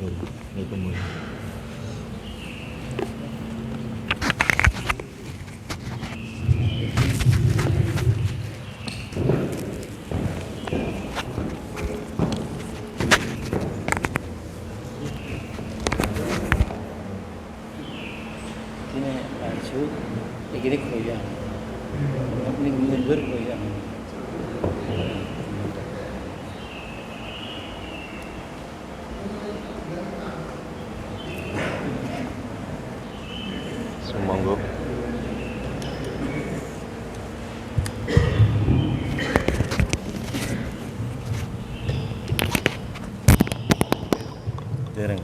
Ini baju, ini goyang. Ini mundur goyang. Monggo. Dereng.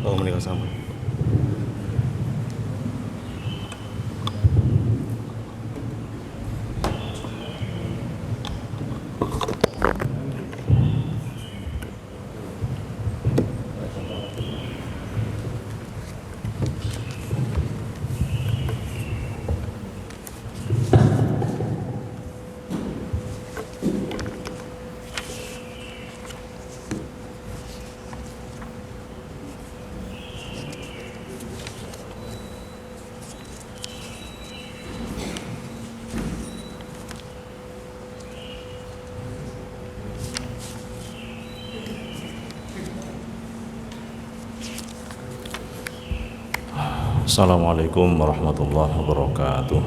Oh, menikah sama. Assalamualaikum warahmatullahi wabarakatuh.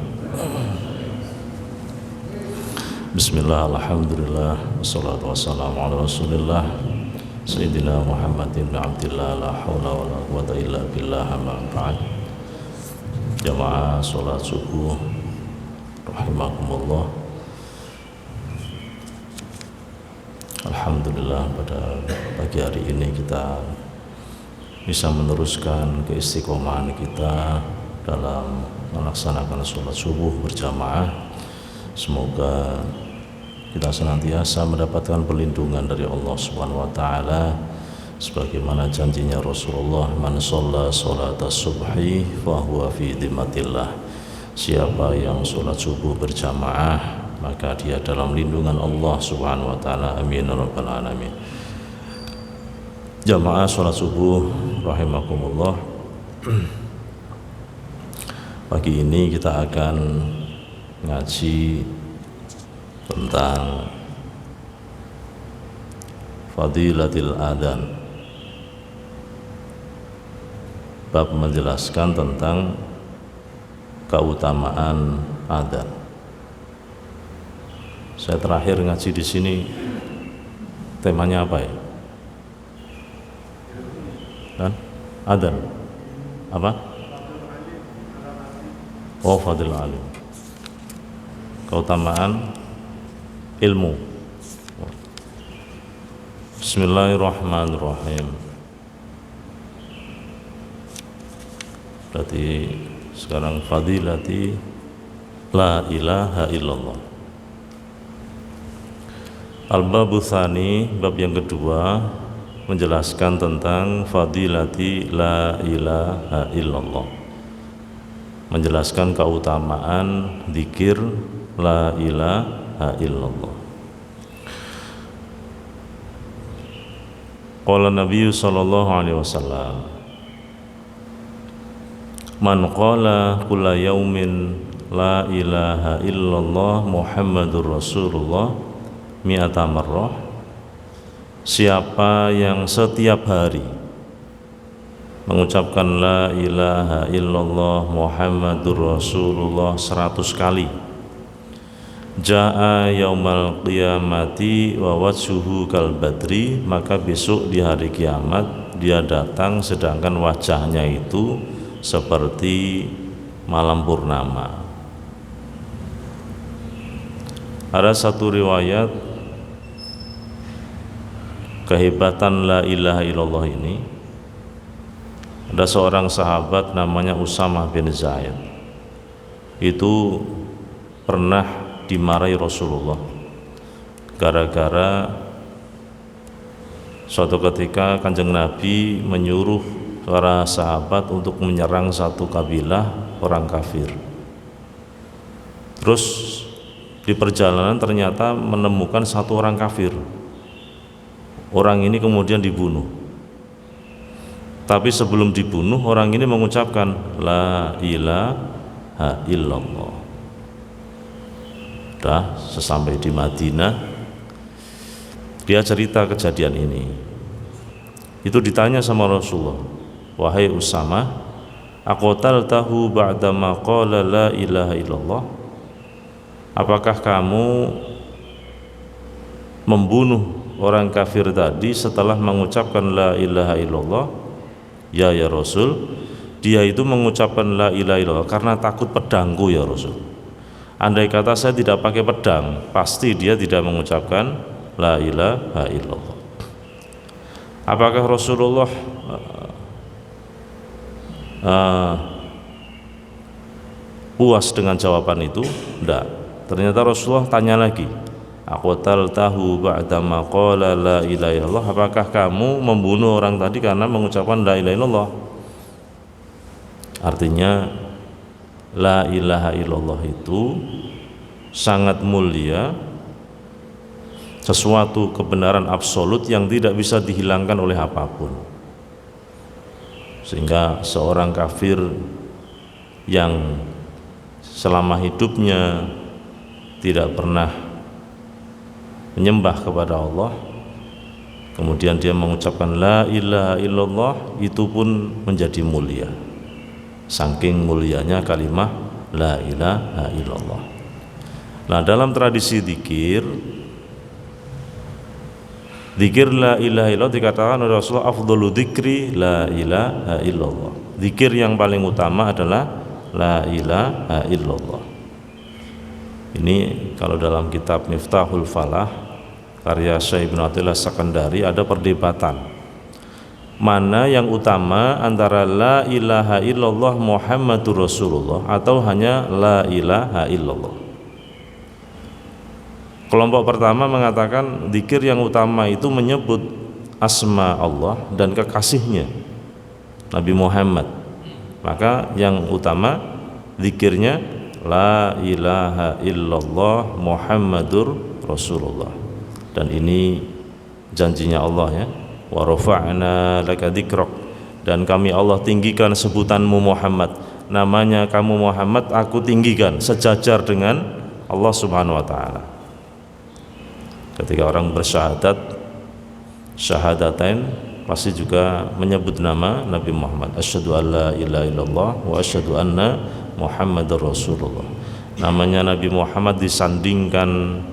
Bismillah, alhamdulillah, wassalatu wassalamu ala rasulillah Sayyidina Muhammadin bin Abdillah, la hawla wa la quwata illa billah, amma ba'd. Jamaah sholat subuh rahimakumullah. Alhamdulillah, pada pagi hari ini kita bisa meneruskan keistiqomahan kita dalam melaksanakan sholat subuh berjamaah. Semoga kita senantiasa mendapatkan perlindungan dari Allah Subhanahu wa taala sebagaimana janjinya Rasulullah, man shalla sholata subhi fa huwa fi dhimmatillah. Siapa yang sholat subuh berjamaah maka dia dalam lindungan Allah Subhanahu wa taala. Amin ya rabbal alamin. Jamaah sholat subuh rahimakumullah. Pagi ini kita akan ngaji tentang fadilatil adzan. Bab menjelaskan tentang keutamaan adzan. Saya terakhir ngaji di sini temanya apa ya? Dan adzan apa? Oh, fadil alim, keutamaan ilmu. Bismillahirrahmanirrahim. Berarti sekarang fadilati la ilaha illallah. Al-babu tsani, bab yang kedua, menjelaskan tentang fadilati la ilaha illallah, menjelaskan keutamaan zikir la ilaha illallah. Qala Nabi sallallahu alaihi wasallam, man qala kulla yaumin la ilaha illallah Muhammadur Rasulullah mi'ata marrah. Siapa yang setiap hari mengucapkan la ilaha illallah Muhammadur Rasulullah 100 kali, ja'a yaumal qiyamati wa wajhuhu kal badri, maka besok di hari kiamat dia datang sedangkan wajahnya itu seperti malam purnama. Ada satu riwayat kehebatan la ilaha illallah ini. Ada seorang sahabat namanya Usamah bin Zaid. Itu pernah dimarahi Rasulullah gara-gara suatu ketika Kanjeng Nabi menyuruh para sahabat untuk menyerang satu kabilah orang kafir. Terus di perjalanan ternyata menemukan satu orang kafir. Orang ini kemudian dibunuh. Tapi sebelum dibunuh orang ini mengucapkan la ilaha illallah. Sesampai di Madinah dia cerita kejadian ini. Itu ditanya sama Rasulullah, wahai Usamah, aqtaltahu ba'dama qala la ilaha illallah? Apakah kamu membunuh orang kafir tadi setelah mengucapkan la ilaha illallah? Ya Rasul, dia itu mengucapkan la ilaha illallah karena takut pedangku ya Rasul. Andai kata saya tidak pakai pedang, pasti dia tidak mengucapkan la ilaha illallah. Apakah Rasulullah puas dengan jawaban itu? Tidak. Ternyata Rasulullah tanya lagi, aqtaltahu ba'dama qala la ilaha illallah? Apakah kamu membunuh orang tadi karena mengucapkan la ilaha illallah? Artinya la ilaha illallah itu sangat mulia, sesuatu kebenaran absolut yang tidak bisa dihilangkan oleh apapun. Sehingga seorang kafir yang selama hidupnya tidak pernah menyembah kepada Allah, kemudian dia mengucapkan la ilaha illallah, itu pun menjadi mulia. Saking mulianya kalimat la ilaha illallah. Nah, dalam tradisi zikir la ilaha illallah dikatakan oleh Rasulullah, afdhalu dzikri la ilaha illallah. Zikir yang paling utama adalah la ilaha illallah. Ini kalau dalam kitab Miftahul Falah karya Syekh Ibnu Athaillah Sakandari ada perdebatan mana yang utama antara la ilaha illallah Muhammadur Rasulullah atau hanya la ilaha illallah. Kelompok pertama mengatakan zikir yang utama itu menyebut asma Allah dan kekasihnya Nabi Muhammad, maka yang utama zikirnya la ilaha illallah Muhammadur Rasulullah. Dan ini janjinya Allah ya, wa rafa'na laka dzikrak, dan kami Allah tinggikan sebutanmu Muhammad, namanya kamu Muhammad aku tinggikan sejajar dengan Allah Subhanahu wa taala. Ketika orang bersyahadat syahadatain pasti juga menyebut nama Nabi Muhammad, asyhadu alla ilaha illallah wa asyhadu anna Muhammadar Rasulullah. Namanya Nabi Muhammad disandingkan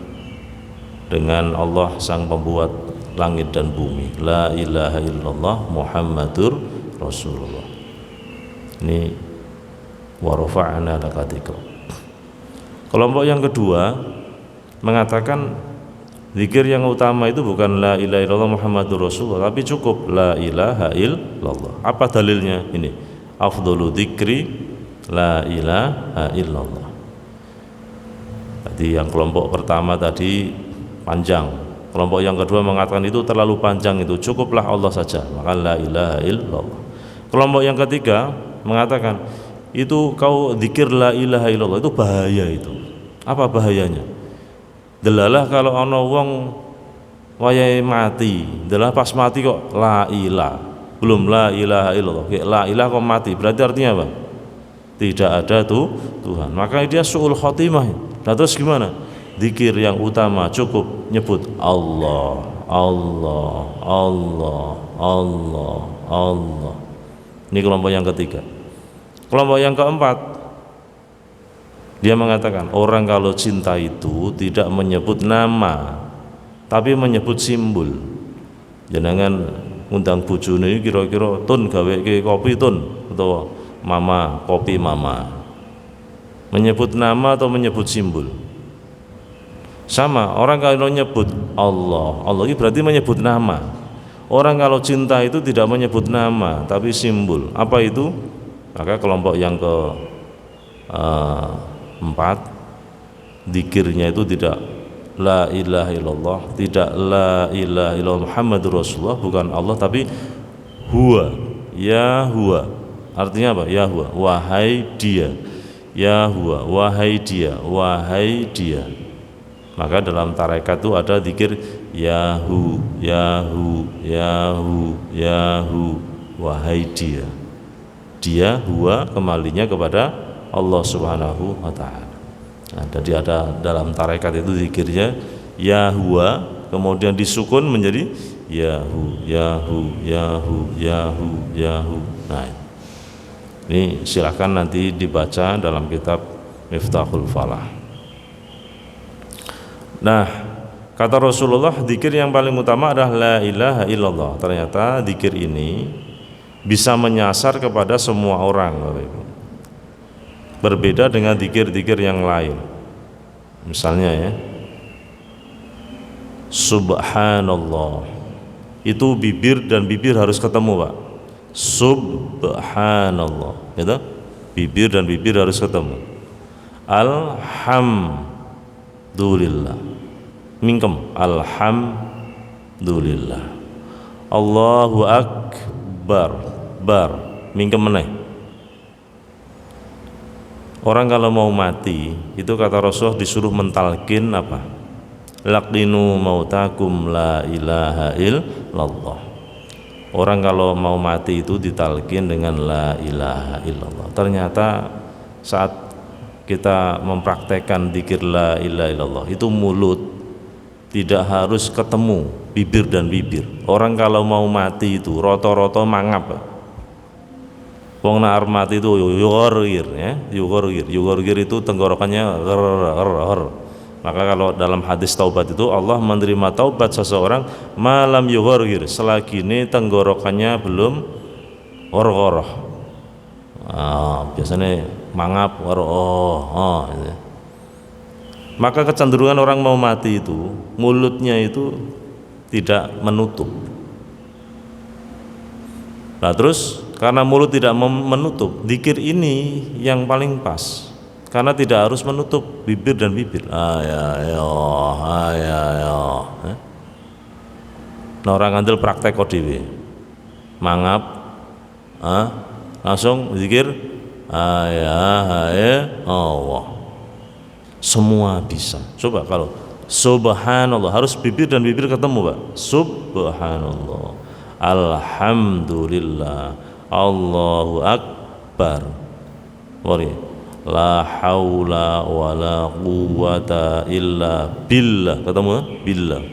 dengan Allah sang pembuat langit dan bumi. La ilaha illallah Muhammadur Rasulullah. Ini wa rafa'na laka dzikrak. Kelompok yang kedua mengatakan zikir yang utama itu bukan la ilaha illallah Muhammadur Rasulullah, tapi cukup la ilaha illallah. Apa dalilnya? Ini afdhalu dzikri la ilaha illallah. Tadi yang kelompok pertama tadi panjang, kelompok yang kedua mengatakan itu terlalu panjang, itu cukuplah Allah saja, maka la ilaha illallah. Kelompok yang ketiga mengatakan itu kau zikir la ilaha illallah itu bahaya. Itu apa bahayanya? Delalah kalau ana wong wayahe mati, delalah pas mati kok la ilaha, belum la ilaha illallah, la ilaha kok mati, berarti artinya apa? Tidak ada Tuhan, maka dia su'ul khotimah. Nah terus gimana? Zikir yang utama cukup nyebut Allah, Allah, Allah, Allah, Allah. Ini kelompok yang ketiga. Kelompok yang keempat, dia mengatakan orang kalau cinta itu tidak menyebut nama, tapi menyebut simbol. Jangan ngundang bojone kira-kira tun gaweke kopi tun, atau mama kopi mama. Menyebut nama atau menyebut simbol. Sama, orang kalau menyebut Allah, Allah itu berarti menyebut nama. Orang kalau cinta itu tidak menyebut nama, tapi simbol. Apa itu? Maka kelompok yang keempat, zikirnya itu tidak la ilaha illallah, tidak la ilaha illallah Muhammadur Rasulullah, bukan Allah, tapi huwa, ya huwa. Artinya apa? Ya huwa, wahai dia. Ya huwa, wahai dia, wahai dia. Maka dalam tarekat itu ada zikir Yahu, Yahu, Yahu, Yahu, wahai dia. Dia huwa kembalinya kepada Allah Subhanahu wa taala. Nah, jadi ada dalam tarekat itu zikirnya ya huwa, kemudian disukun menjadi yahu yahu yahu yahu yahu. Nah, ini silakan nanti dibaca dalam kitab Miftahul Falah. Nah, kata Rasulullah, zikir yang paling utama adalah la ilaha illallah. Ternyata zikir ini bisa menyasar kepada semua orang, berbeda dengan zikir-zikir yang lain. Misalnya ya, subhanallah, itu bibir dan bibir harus ketemu, Pak. Subhanallah, gitu. Bibir dan bibir harus ketemu. Alhamdulillah, mingkem, alhamdulillah. Allahu akbar, bar, mingkem meneh. Orang kalau mau mati itu kata Rasulullah disuruh mentalkin apa? Laqinu mautakum la ilaha illallah. Orang kalau mau mati itu ditalkin dengan la ilaha illallah. Ternyata saat kita mempraktekkan dzikir la ilaha illallah itu mulut tidak harus ketemu bibir dan bibir. Orang kalau mau mati itu roto-roto mangap. Wong nak mati itu yugorgir ya, yugorgir itu tenggorokannya ger. Maka kalau dalam hadis taubat itu Allah menerima taubat seseorang malam yugorgir selagi ini tenggorokannya belum gor-goroh. Biasanya mangap gitu. Maka kecenderungan orang mau mati itu mulutnya itu tidak menutup. Nah terus karena mulut tidak menutup, zikir ini yang paling pas. Karena tidak harus menutup bibir dan bibir. Nah orang ngandel praktek kodiwe. Mangap, langsung zikir Allah. Semua bisa. Coba kalau subhanallah harus bibir dan bibir ketemu, Pak. Subhanallah, alhamdulillah, Allahu akbar, la haula wala quwata illa billah, ketemu billah.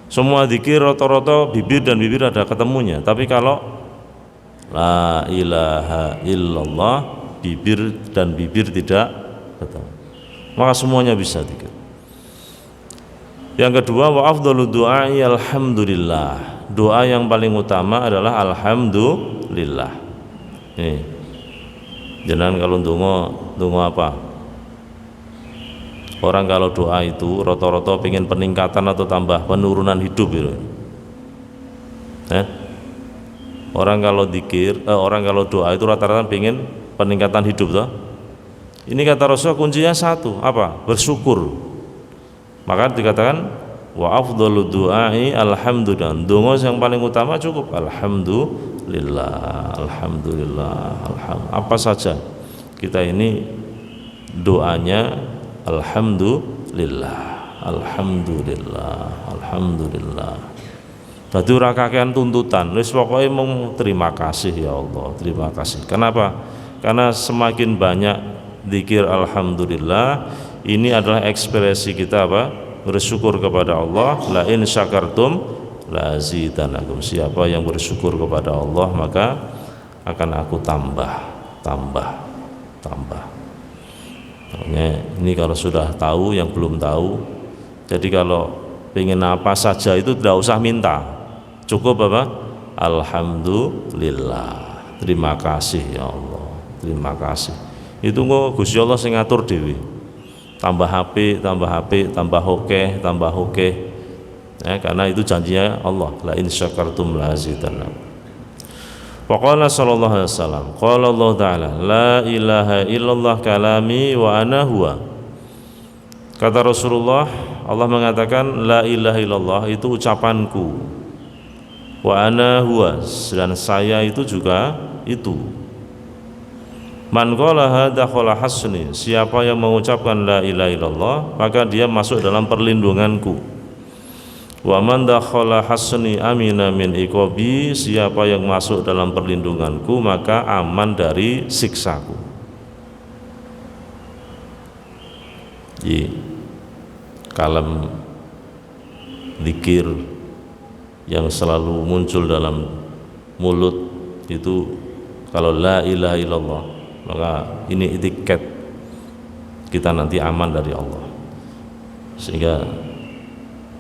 Semua zikir rata-rata bibir dan bibir ada ketemunya. Tapi kalau la ilaha illallah bibir dan bibir tidak ketemu, maka semuanya bisa zikir. Yang kedua, wa afdalu du'ai alhamdulillah. Doa yang paling utama adalah alhamdulillah. Ini jangan kalau ndonga apa? Orang kalau doa itu rata-rata pengen peningkatan atau tambah penurunan hidup gitu. Orang kalau zikir, orang kalau doa itu rata-rata pengen peningkatan hidup toh. Ini kata Rasulullah kuncinya satu, apa? Bersyukur. Maka dikatakan wa afdalu du'ai alhamdulillah. Donga yang paling utama cukup alhamdulillah, alhamdulillah, apa saja kita ini doanya alhamdulillah, alhamdulillah, alhamdulillah. Dadi ora kakean tuntutan, wis pokoke mung terima kasih ya Allah, terima kasih. Kenapa? Karena semakin banyak zikir alhamdulillah, ini adalah ekspresi kita apa? Bersyukur kepada Allah. La in syakartum la azidannakum. Siapa yang bersyukur kepada Allah maka akan aku tambah. Makanya ini kalau sudah tahu, yang belum tahu, jadi kalau pengen apa saja itu tidak usah minta, cukup apa? Alhamdulillah, terima kasih ya Allah, terima kasih. Itu kok Gusti Allah sing ngatur dhewe. Tambah HP, tambah oke. Ya, karena itu janjinya Allah. La in syakartum la azidannakum. Faqala sallallahu alaihi wasallam, qala Allah taala, la ilaha illallah kalami wa ana huwa. Kata Rasulullah, Allah mengatakan la ilaha illallah itu ucapanku. Wa ana huwa, dan saya itu juga itu. Man qala hadza khala hasni, siapa yang mengucapkan la ilaha illallah maka dia masuk dalam perlindunganku. Wa man dakhala hasni amina min iqabi, siapa yang masuk dalam perlindunganku maka aman dari siksaku. Jadi kalam zikir yang selalu muncul dalam mulut itu, kalau la ilaha illallah, maka ini etiket kita nanti aman dari Allah. Sehingga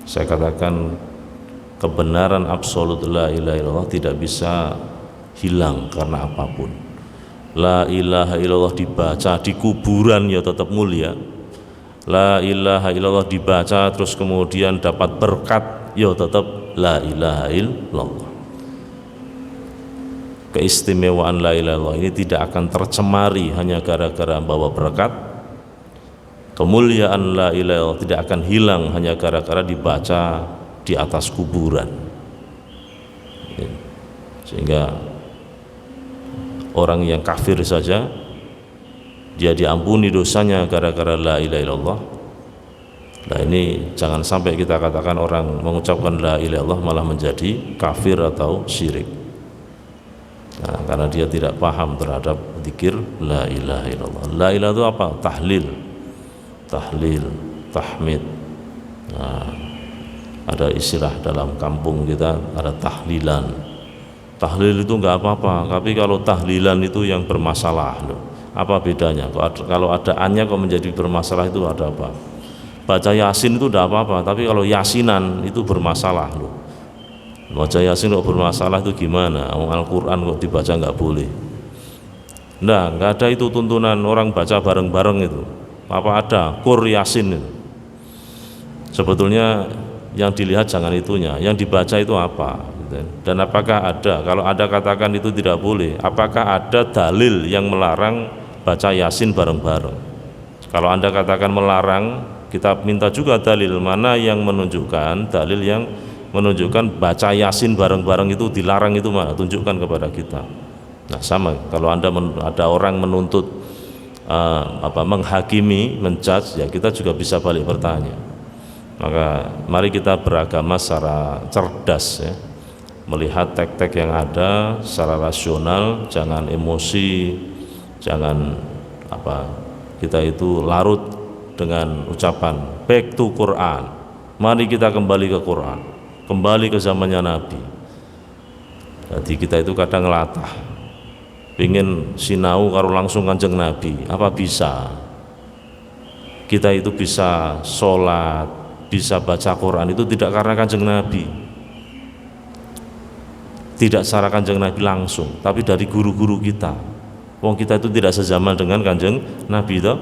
saya katakan kebenaran absolut la ilaha illallah tidak bisa hilang karena apapun. La ilaha illallah dibaca di kuburan ya tetap mulia. La ilaha illallah dibaca terus kemudian dapat berkat ya tetap la ilaha illallah. Keistimewaan la ilaha illallah ini tidak akan tercemari hanya gara-gara bawa berkat. Kemuliaan la ilaha illallah tidak akan hilang hanya gara-gara dibaca di atas kuburan. Sehingga orang yang kafir saja dia diampuni dosanya gara-gara la ilaha illallah. Nah ini jangan sampai kita katakan orang mengucapkan la ilaha illallah malah menjadi kafir atau syirik. Nah, karena dia tidak paham terhadap zikir la ilaha illallah. La ilaha itu apa? Tahlil, tahmid. Nah, ada istilah dalam kampung kita, ada tahlilan. Tahlil itu enggak apa-apa, tapi kalau tahlilan itu yang bermasalah loh. Apa bedanya? Kalau ada A-nya kok menjadi bermasalah, itu ada apa? Baca Yasin itu tidak apa-apa, tapi kalau Yasinan itu bermasalah loh. Baca Yasin kok bermasalah itu gimana? Al-Quran kok dibaca nggak boleh? Nah, nggak ada itu tuntunan orang baca bareng-bareng itu. Apa ada? Qur Yasin itu. Sebetulnya yang dilihat jangan itunya, yang dibaca itu apa? Dan apakah ada? Kalau ada katakan itu tidak boleh. Apakah ada dalil yang melarang baca Yasin bareng-bareng? Kalau Anda katakan melarang, kita minta juga dalil mana yang menunjukkan, dalil yang menunjukkan baca Yasin bareng-bareng itu dilarang, itu mana? Tunjukkan kepada kita. Nah sama, kalau Anda ada orang menuntut menghakimi, menjudge, ya kita juga bisa balik bertanya. Maka mari kita beragama secara cerdas ya, melihat tek-tek yang ada secara rasional, jangan emosi, jangan kita itu larut dengan ucapan back to Quran. Mari kita kembali ke Quran, kembali ke zamannya Nabi. Jadi kita itu kadang latah, pingin sinau karo langsung Kanjeng Nabi, apa bisa? Kita itu bisa sholat, bisa baca Quran itu tidak karena Kanjeng Nabi, tidak secara Kanjeng Nabi langsung, tapi dari guru-guru kita. Wong kita itu tidak sezaman dengan Kanjeng Nabi toh.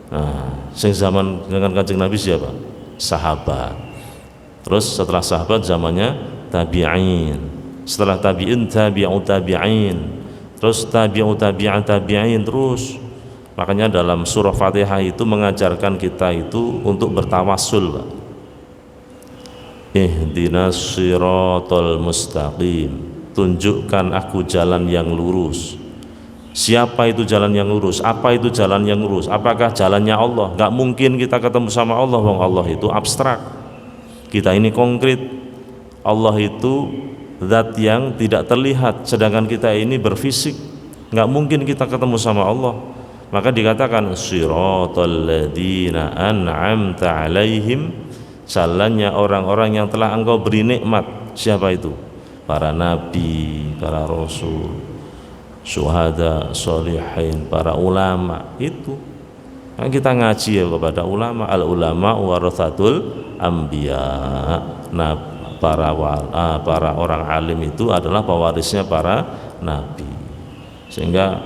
Nah, sing zaman dengan Kanjeng Nabi siapa? Sahabat. Terus setelah sahabat zamannya tabi'in. Setelah tabi'in tabi'ut tabi'in. Terus tabi'ut tabi'in terus. Makanya dalam surah Fatihah itu mengajarkan kita itu untuk bertawassul, Pak. Ihdinas siratal mustaqim. Tunjukkan aku jalan yang lurus. Siapa itu jalan yang lurus? Apa itu jalan yang lurus? Apakah jalannya Allah? Gak mungkin kita ketemu sama Allah, wong Allah itu abstrak. Kita ini konkret. Allah itu zat yang tidak terlihat, sedangkan kita ini berfisik. Gak mungkin kita ketemu sama Allah. Maka dikatakan siratal ladzina an'amta alaihim, jalannya orang-orang yang telah engkau beri nikmat. Siapa itu? Para nabi, para rasul, syuhada, sholihin, para ulama itu. Kan kita ngaji ya kepada ulama, al ulama warathatul anbiya. Nah, para orang alim itu adalah pewarisnya para nabi. Sehingga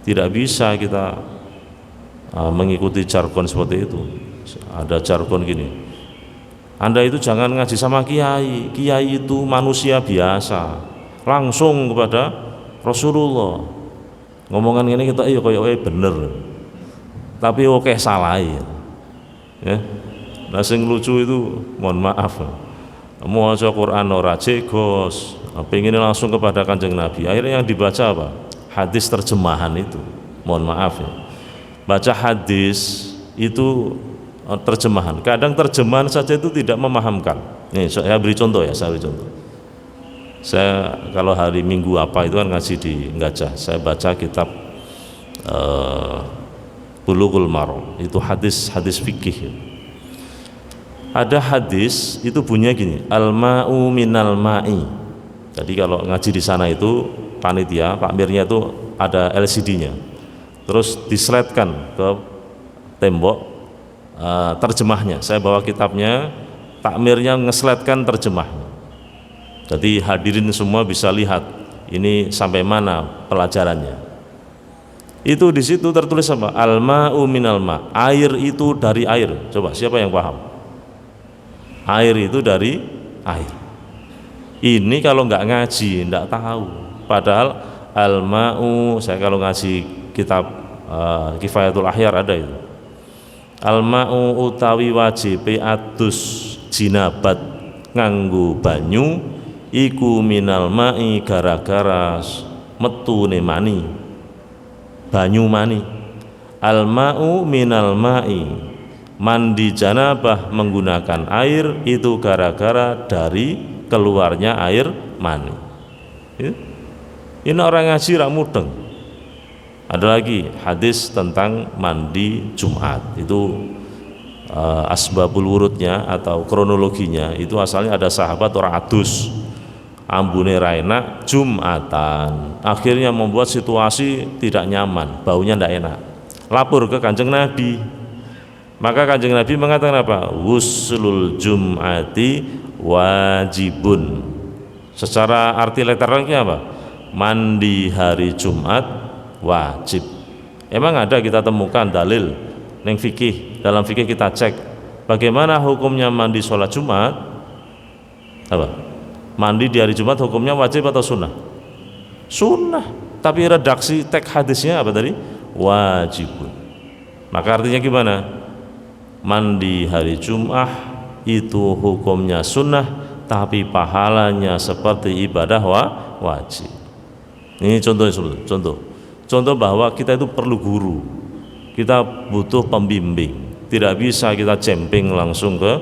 tidak bisa kita mengikuti jargon seperti itu. Ada jargon gini, Anda itu jangan ngaji sama kiai. Kiai itu manusia biasa, langsung kepada Rasulullah. Ngomongan ini kita iya koyo bener, tapi oke salah ya. Nah sing lucu itu, mohon maaf, mau baca Quran ora jegos, pengen langsung kepada Kanjeng Nabi. Akhirnya yang dibaca apa? Hadis terjemahan itu. Mohon maaf ya. Baca hadis itu terjemahan. Kadang terjemahan saja itu tidak memahamkan. Nih saya beri contoh ya, saya beri contoh. Saya kalau hari Minggu apa itu kan ngaji di Gajah. Saya baca kitab Bulughul Maram, itu hadis fikih. Ada hadis itu bunyinya gini, al-ma'u minal ma'i. Jadi kalau ngaji di sana itu panitia, Pak Mirnya itu ada LCD-nya. Terus disletkan ke tembok terjemahnya. Saya bawa kitabnya, takmirnya ngesletkan terjemahnya. Jadi hadirin semua bisa lihat ini sampai mana pelajarannya. Itu di situ tertulis apa? Al-ma'u minal ma'. Air itu dari air. Coba siapa yang paham? Air itu dari air. Ini kalau nggak ngaji nggak tahu. Padahal al-ma'u, saya kalau ngaji kitab Kifayatul Ahyar ada itu. Al-ma'u utawi wajibe adus jinabat nganggo banyu iku minal ma'i gara-gara metune mani, banyu mani. Al-ma'u minal ma'i, mandi janabah menggunakan air itu gara-gara dari keluarnya air mani. Ini orang ngaji rak mudeng. Ada lagi hadis tentang mandi Jumat, itu asbabul wurudnya atau kronologinya itu asalnya ada sahabat orang adus ambune raina Jumatan, akhirnya membuat situasi tidak nyaman, baunya tidak enak, lapor ke Kanjeng Nabi. Maka Kanjeng Nabi mengatakan apa? Wuslul Jum'ati wajibun. Secara arti literalnya apa? Mandi hari Jumat wajib. Emang ada kita temukan dalil neng fikih, dalam fikih kita cek bagaimana hukumnya mandi sholat Jumat. Apa? Mandi di hari Jumat hukumnya wajib atau sunnah? Sunnah. Tapi redaksi teks hadisnya apa tadi? Wajibun. Maka artinya gimana? Mandi hari Jumat itu hukumnya sunnah, tapi pahalanya seperti ibadah wajib. Ini contoh bahwa kita itu perlu guru, kita butuh pembimbing. Tidak bisa kita jemping langsung ke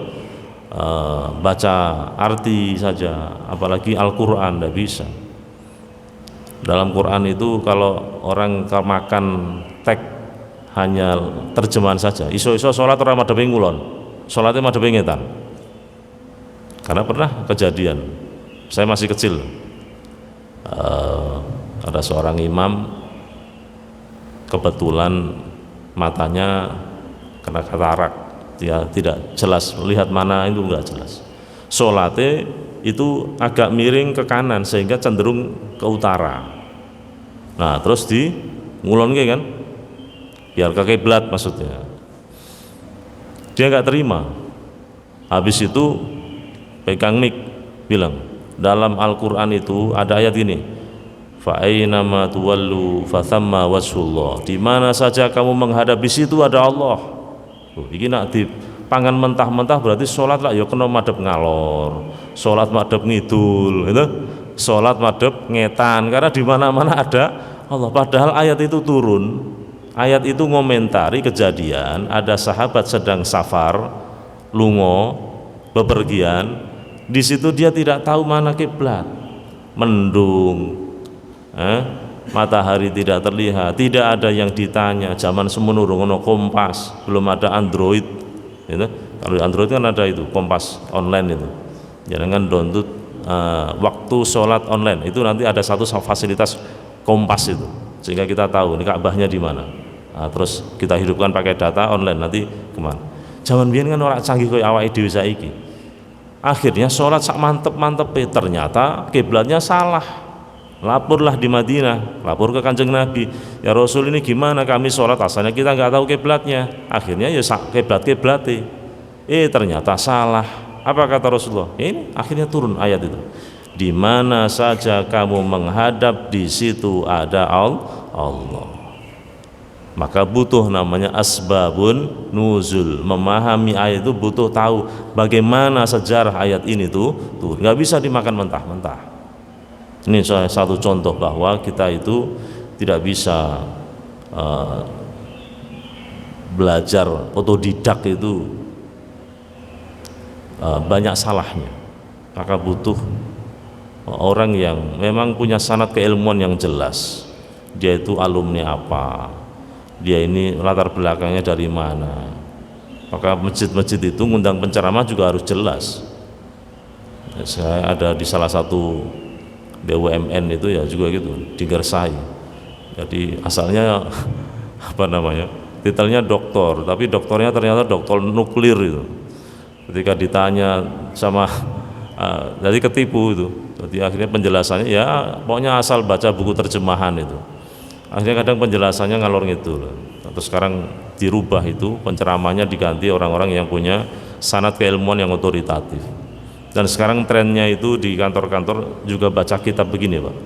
baca arti saja, apalagi Al-Quran, tidak bisa. Dalam Quran itu kalau orang makan teks hanya terjemahan saja, iso-iso sholat orang madhepe ngulon, sholatnya madhepe ngetan. Karena pernah kejadian, saya masih kecil, ada seorang imam kebetulan matanya kena katarak, dia tidak jelas melihat mana itu, enggak jelas. Sholatnya itu agak miring ke kanan sehingga cenderung ke utara. Nah terus di ngulon kan, biar ke kiblat maksudnya. Dia nggak terima. Habis itu pegang mic bilang, dalam Al-Quran itu ada ayat ini, fa aynama tuwallu fathamma wajhullah. Di mana saja kamu menghadap di situ ada Allah. Iki nak dipangan mentah-mentah berarti sholat lah ya kena madhep ngalor, sholat madhep ngidul, gitu. Sholat madhep ngetan, karena di mana-mana ada Allah. Padahal ayat itu turun, ayat itu ngomentari kejadian ada sahabat sedang safar, lungo, bepergian, di situ dia tidak tahu mana kiblat, mendung, matahari tidak terlihat, tidak ada yang ditanya. Zaman semono ono Kompas, belum ada Android, gitu. Kalau Android kan ada itu Kompas online itu. Jangan download waktu sholat online itu, nanti ada satu fasilitas Kompas itu, sehingga kita tahu ini Ka'bahnya di mana. Nah, terus kita hidupkan pakai data online, nanti kemana. Zaman biyen kan orang canggih kayak awake dhewe saiki. Akhirnya sholat sak mantep-mantepe, ternyata kiblatnya salah. Laporlah di Madinah, lapor ke Kanjeng Nabi, ya Rasul ini gimana kami sholat asalnya kita nggak tahu kiblatnya. Akhirnya ya kiblat-kiblate, ternyata salah. Apa kata Rasulullah? Ini akhirnya turun ayat itu. Di mana saja kamu menghadap di situ ada Allah. Maka butuh namanya asbabun nuzul. Memahami ayat itu butuh tahu bagaimana sejarah ayat ini tuh nggak bisa dimakan mentah-mentah. Ini satu contoh bahwa kita itu tidak bisa belajar otodidak itu banyak salahnya. maka butuh orang yang memang punya sanad keilmuan yang jelas. Dia itu alumni apa, dia ini latar belakangnya dari mana. Maka masjid-masjid itu ngundang penceramah juga harus jelas. Saya ada di salah satu BUMN itu ya juga gitu, di Gersai. Jadi asalnya apa namanya, titelnya doktor, tapi doktornya ternyata doktor nuklir itu. Ketika ditanya sama jadi ketipu itu. Jadi akhirnya penjelasannya ya pokoknya asal baca buku terjemahan itu. Akhirnya kadang penjelasannya ngalor ngidul. Terus sekarang dirubah itu, penceramahnya diganti orang-orang yang punya sanad keilmuan yang otoritatif. Dan sekarang trennya itu di kantor-kantor juga baca kitab begini, Pak.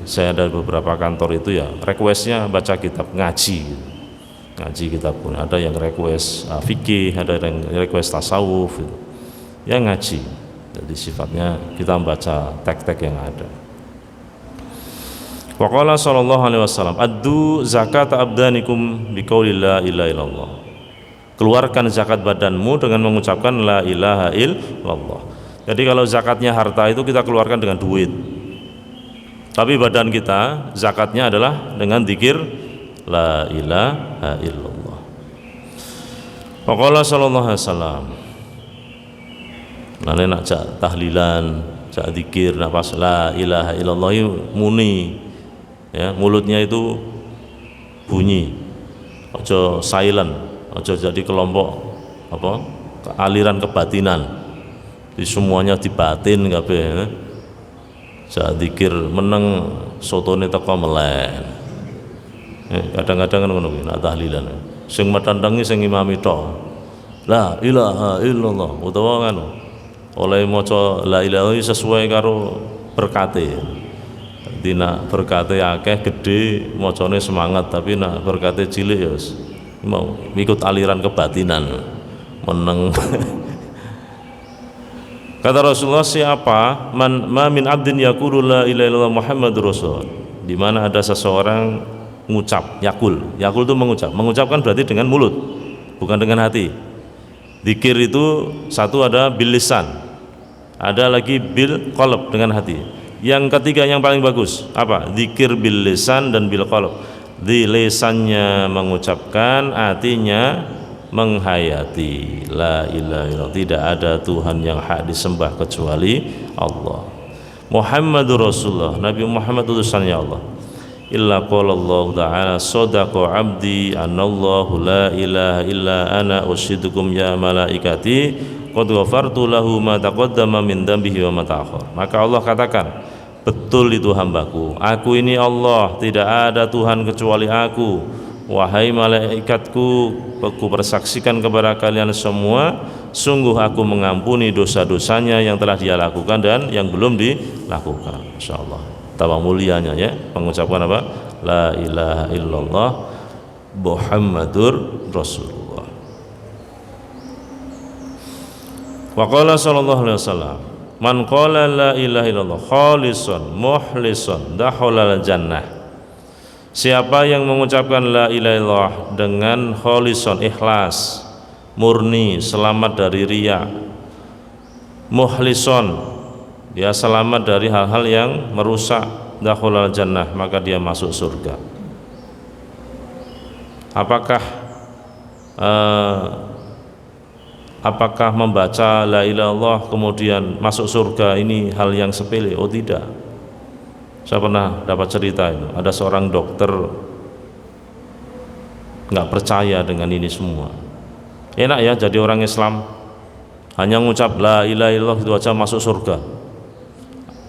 Saya ada beberapa kantor itu ya requestnya baca kitab, ngaji gitu. Ngaji kitab pun ada yang request fikih, ada yang request tasawuf gitu. Ya ngaji. Jadi sifatnya kita membaca teks-teks yang ada. Wa qala sallallahu alaihi wasallam addu zakat abdanikum biqauli la ilaha illallah. Keluarkan zakat badanmu dengan mengucapkan la ilaha illallah. Jadi kalau zakatnya harta itu kita keluarkan dengan duit. Tapi badan kita zakatnya adalah dengan zikir la ilaha illallah. Wa qala sallallahu alaihi wasallam nane nak jak tahlilan, jak zikir, nak pas la ilaha illallah muni. Ya, mulutnya itu bunyi. Ojo silent. Aja jadi kelompok apa aliran kebatinan. Jadi semuanya dibatin kabeh. Saat zikir meneng sotone teko melen. Kadang-kadang kan ngono kuwi nek tahlilan. Sing metandangi sing imami tok. La ilaha illallah utawa ngono. Oleh maca la ilaha sesuai karo berkate. Dadi nak berkate akeh gede macane semangat, tapi nak berkate cilik ya mau ikut aliran kebatinan meneng. Kata Rasulullah, siapa ma min abdin yaqulu la ilaha illallah Muhammadur Rasul, di mana ada seseorang mengucap yakul itu mengucapkan berarti dengan mulut bukan dengan hati. Zikir itu satu ada bil lisan, ada lagi bil qalb dengan hati. Yang ketiga yang paling bagus apa? Zikir bil lisan dan bil qalb. Di lisannya mengucapkan, hatinya menghayati la ilaha illallah, tidak ada Tuhan yang hak disembah kecuali Allah. Muhammadur Rasulullah, Nabi Muhammad utusannya Allah. Illa qala Allah ta'ala sadaqa abdi anallahu la ilaha illa ana ushidukum ya malaikati qad ghafartu lahu ma taqaddama min dambihi wa ma ta'akhkhar. Maka Allah katakan, betul itu hambaku, aku ini Allah, tidak ada Tuhan kecuali aku. Wahai malaikatku, aku persaksikan kepada kalian semua, sungguh aku mengampuni dosa-dosanya yang telah dia lakukan dan yang belum dilakukan. Insyaallah tambah mulianya ya mengucapkan apa? La ilaha illallah Muhammadur Rasulullah. Wa qala sallallahu alaihi wasallam man qala la ilaha illallah khalisan mukhlisan dakhala jannah. Siapa yang mengucapkan la ilaha illallah dengan khalisan, ikhlas, murni, selamat dari riya, mukhlisan, dia selamat dari hal-hal yang merusak, dakhala jannah, maka dia masuk surga. Apakah membaca la ilaha illallah kemudian masuk surga ini hal yang sepele? Oh tidak. Saya pernah dapat cerita itu, ada seorang dokter nggak percaya dengan ini semua. Enak ya jadi orang Islam, hanya mengucap la ilaha illallah itu aja masuk surga.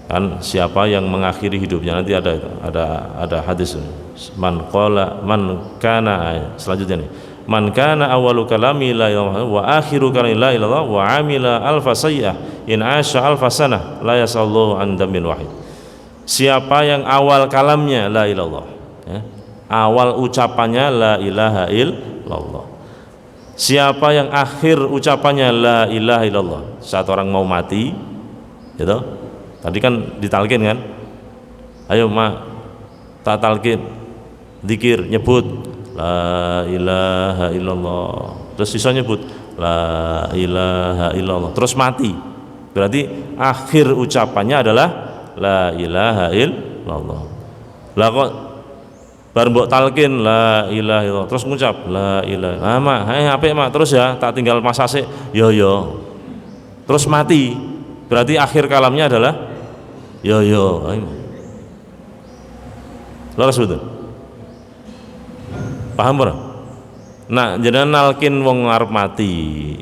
Kan siapa yang mengakhiri hidupnya, nanti ada hadis man kana selanjutnya nih. Man kana awwalu kalami la ilaha wa akhiru kalami la ilaha wa amila alfa sayyah in asha alfa sanah la yasallahu an damin wahid. Siapa yang awal kalamnya la ilallah ya, awal ucapannya la ilaha illallah. Siapa yang akhir ucapannya la ilaha illallah saat orang mau mati gitu. Tadi kan ditalkin kan, ayo tak talkin zikir, nyebut la ilaha illallah, terus sisa nyebut la ilaha illallah, terus mati. Berarti akhir ucapannya adalah la ilaha illallah. Lah kok bar mbok talkin la ilaha illallah terus ngucap la ilaha. Ah mak, apik mak, terus ya tak tinggal masase. Yo. Terus mati. Berarti akhir kalamnya adalah yo. Leres betul. Paham ora? Nah, jenengan nalkin wong arep mati,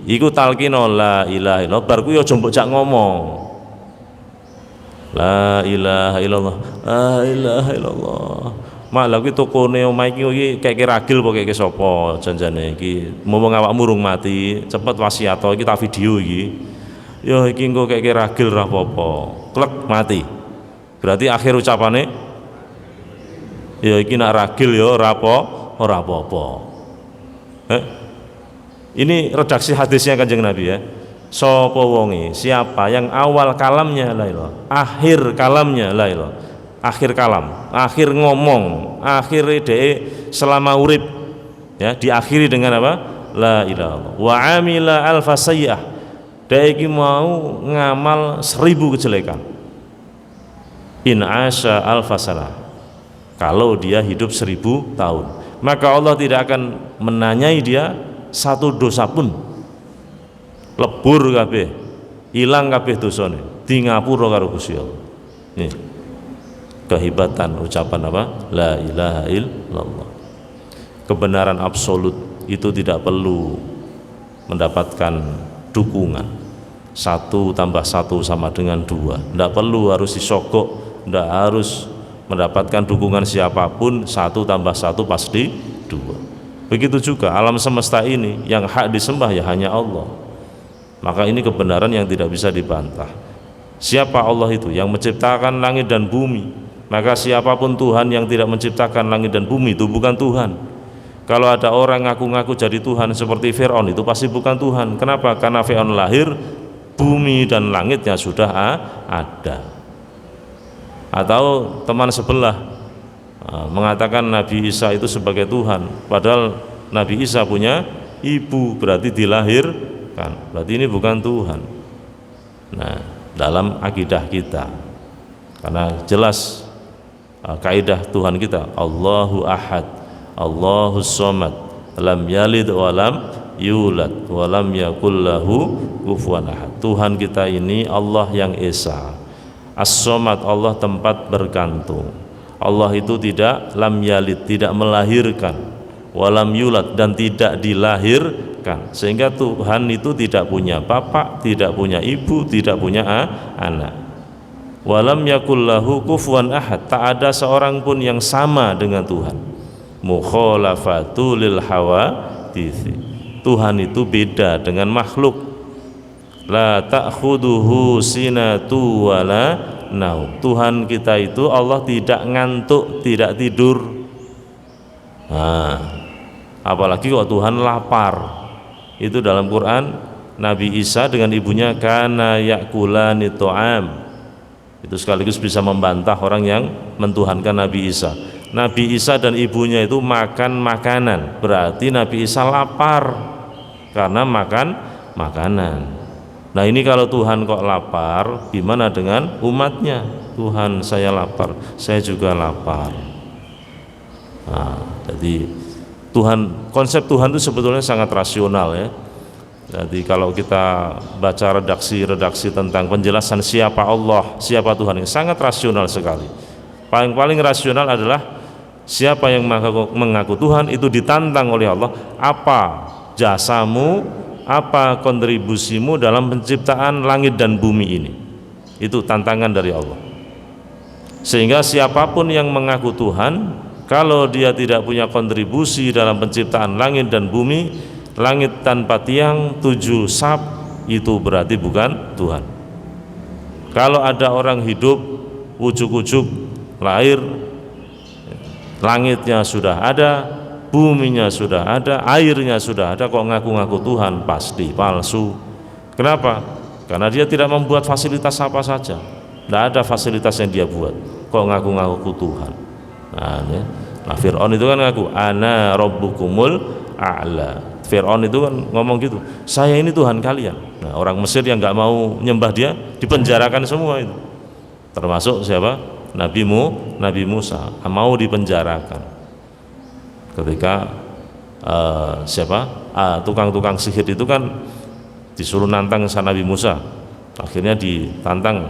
iku talkin la ilaha illallah, bar ku yo aja mbok jak ngomong. La ilaha illallah, la ilaha illallah. Malah kuwi tokone omah iki keke ragil apa keke sapa janjane iki. Mumpung awakmu urung mati, cepet wasiat iki tak video iki. Yo iki engko keke ragil ora apa-apa. Klek mati. Berarti akhir ucapane ya iki nak ragil ya ora apa-apa. Ini redaksi hadisnya Kanjeng Nabi ya. Sapa wonge, siapa yang awal kalamnya la ilaha, akhir kalamnya la ilaha. Akhir kalam, akhir ngomong, akhir dhek selama urip ya, diakhiri dengan apa? La ilaha. Wa amila alfa sayyi'ah. Dhek iki mau ngamal 1000 kejelekan. In asya alfa sanah. Kalau dia hidup 1000 tahun, maka Allah tidak akan menanyai dia satu dosa pun. Lebur kabeh, ilang kabeh dosane, di ngapura karo Gusti Allah. Nih, kehebatan ucapan apa? La ilaha illallah. Kebenaran absolut itu tidak perlu mendapatkan dukungan. 1 tambah 1 sama dengan 2. Tidak perlu harus disogok, tidak harus mendapatkan dukungan siapapun. 1 tambah 1 pasti 2. Begitu juga alam semesta ini yang hak disembah ya hanya Allah. Maka ini kebenaran yang tidak bisa dibantah. Siapa Allah itu? Yang menciptakan langit dan bumi. Maka siapapun Tuhan yang tidak menciptakan langit dan bumi itu bukan Tuhan. Kalau ada orang ngaku-ngaku jadi Tuhan seperti Fir'aun, itu pasti bukan Tuhan. Kenapa? Karena Fir'aun lahir, bumi dan langitnya sudah ada. Atau teman sebelah mengatakan Nabi Isa itu sebagai Tuhan, padahal Nabi Isa punya ibu, berarti dilahirkan, berarti ini bukan Tuhan. Nah, dalam akidah kita, karena jelas kaidah Tuhan kita Allahu Ahad, Allahus Somad, lam yalid wa lam yulad wa lam yakul lahu kufuwan ahad. Tuhan kita ini Allah yang esa, As-Somad, Allah tempat bergantung. Allah itu tidak lam yalid, tidak melahirkan, walam yulad, dan tidak dilahirkan. Sehingga Tuhan itu tidak punya bapak, tidak punya ibu, tidak punya anak. Walam yakul lahu kufuwan ahad, tak ada seorang pun yang sama dengan Tuhan. Mukhalafatu lil hawadits. Tuhan itu beda dengan makhluk. La ta'khuduhu sinatu wala naum. Tuhan kita itu Allah tidak ngantuk, tidak tidur. Nah, apalagi kok Tuhan lapar. Itu dalam Quran Nabi Isa dengan ibunya kana yakulani ta'am. Itu sekaligus bisa membantah orang yang mentuhankan Nabi Isa. Nabi Isa dan ibunya itu makan makanan, berarti Nabi Isa lapar karena makan makanan. Nah ini kalau Tuhan kok lapar, gimana dengan umatnya? Tuhan saya lapar, saya juga lapar. Nah, jadi Tuhan, konsep Tuhan itu sebetulnya sangat rasional ya. Jadi kalau kita baca redaksi tentang penjelasan siapa Allah, siapa Tuhan, ini sangat rasional sekali. Paling rasional adalah siapa yang mengaku Tuhan itu ditantang oleh Allah, apa jasamu, apa kontribusimu dalam penciptaan langit dan bumi ini. Itu tantangan dari Allah. Sehingga siapapun yang mengaku Tuhan, kalau dia tidak punya kontribusi dalam penciptaan langit dan bumi, langit tanpa tiang, 7 sab, itu berarti bukan Tuhan. Kalau ada orang hidup ujuk-ujuk lahir, langitnya sudah ada, buminya sudah ada, airnya sudah ada, kok ngaku-ngaku Tuhan, pasti palsu. Kenapa? Karena dia tidak membuat fasilitas apa saja, tidak ada fasilitas yang dia buat, kok ngaku-ngaku Tuhan. Nah Fir'aun itu kan ngaku ana rabbukumul a'la. Fir'aun itu kan ngomong gitu, saya ini Tuhan kalian. Nah, orang Mesir yang nggak mau nyembah dia dipenjarakan semua itu, termasuk siapa? Nabi Musa mau dipenjarakan ketika tukang-tukang sihir itu kan disuruh nantang sama Nabi Musa. Akhirnya ditantang,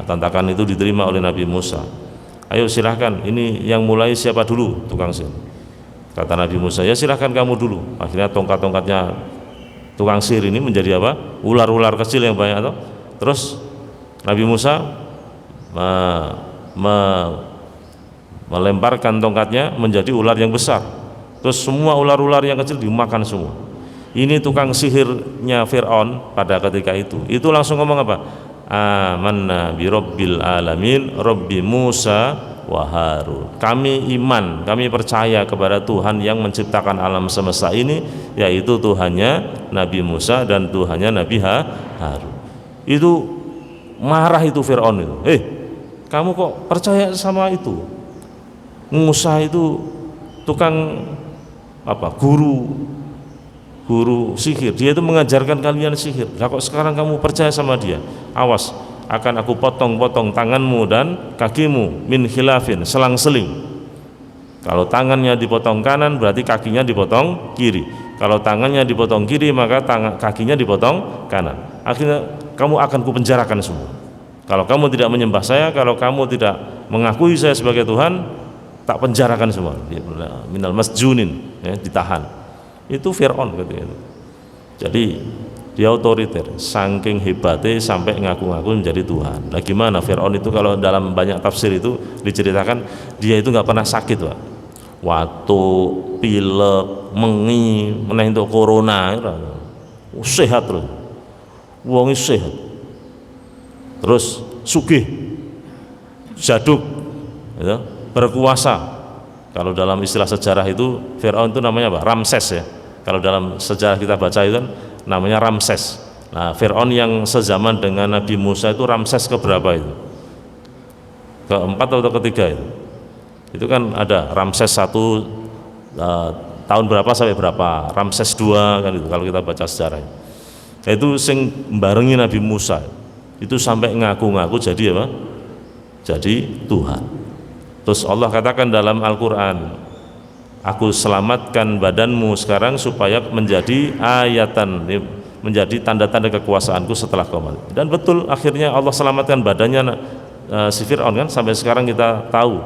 tantangan itu diterima oleh Nabi Musa. Ayo silahkan, ini yang mulai siapa dulu tukang sihir? Kata Nabi Musa, ya silahkan kamu dulu. Akhirnya tongkat-tongkatnya tukang sihir ini menjadi apa? Ular-ular kecil yang banyak tuh. Terus Nabi Musa melemparkan tongkatnya menjadi ular yang besar. Terus semua ular-ular yang kecil dimakan semua. Ini tukang sihirnya Fir'aun pada ketika itu langsung ngomong apa? Amanna bi rabbil alamin rabbi Musa wa Harun. Kami iman, kami percaya kepada Tuhan yang menciptakan alam semesta ini, yaitu Tuhannya Nabi Musa dan Tuhannya Nabi Harun. Itu marah itu Fir'aun itu. Kamu kok percaya sama itu? Musa itu tukang guru sihir, dia itu mengajarkan kalian sihir. Lah kok sekarang kamu percaya sama dia? Awas, akan aku potong-potong tanganmu dan kakimu min khilafin, selang-seling. Kalau tangannya dipotong kanan berarti kakinya dipotong kiri. Kalau tangannya dipotong kiri maka kakinya dipotong kanan. Akhirnya kamu akan kupenjarakan semua. Kalau kamu tidak menyembah saya, kalau kamu tidak mengakui saya sebagai Tuhan, tak penjarakan semua. Minal masjunin, ya, ditahan. Itu Fir'aun ketika itu. Jadi dia otoriter, saking hebatnya sampai ngaku-ngaku menjadi Tuhan. Nah gimana Fir'aun itu, kalau dalam banyak tafsir itu diceritakan dia itu nggak pernah sakit, Pak. Watuk, pilek, mengi, meneh untuk corona, sehat terus, wong sehat. Terus sugih, jaduk, ya, berkuasa. Kalau dalam istilah sejarah itu Fir'aun itu namanya apa? Ramses, ya. Kalau dalam sejarah kita baca itu kan namanya Ramses. Nah, Fir'aun yang sezaman dengan Nabi Musa itu Ramses keberapa itu? Keempat atau ketiga itu? Itu kan ada Ramses 1 tahun berapa sampai berapa, Ramses 2 kan itu kalau kita baca sejarah. Itu sing barengi Nabi Musa. Itu sampai ngaku-ngaku jadi apa? Jadi Tuhan. Terus Allah katakan dalam Al-Quran, aku selamatkan badanmu sekarang supaya menjadi ayatan, menjadi tanda-tanda kekuasaanku setelah kau mati. Dan betul akhirnya Allah selamatkan badannya si Fir'aun kan. Sampai sekarang kita tahu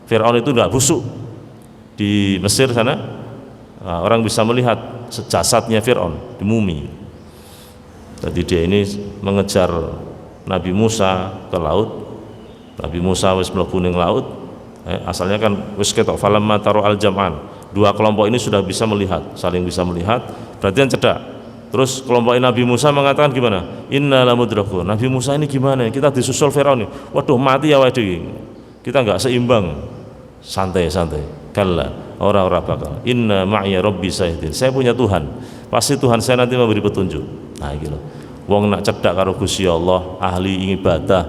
Fir'aun itu tidak busuk. Di Mesir sana orang bisa melihat jasadnya Fir'aun di mumi. Jadi dia ini mengejar Nabi Musa ke laut. Nabi Musa wis mlebu ning laut. Asalnya kan wis ketok falamma taro al jam'an. Dua kelompok ini sudah bisa melihat, saling bisa melihat, berarti yang cedak. Terus kelompok Nabi Musa mengatakan gimana? Inna lamudrakun. Nabi Musa ini gimana? Kita disusul Firaun nih. Waduh, mati ya waduh. Kita enggak seimbang. Santai-santai. Kalla, ora bakal. Inna ma'iya rabbi sayyidin. Saya punya Tuhan. Pasti Tuhan saya nanti memberi petunjuk. Nah, iki lho. Wong nak cedak karo Gusti Allah, ahli ibadah,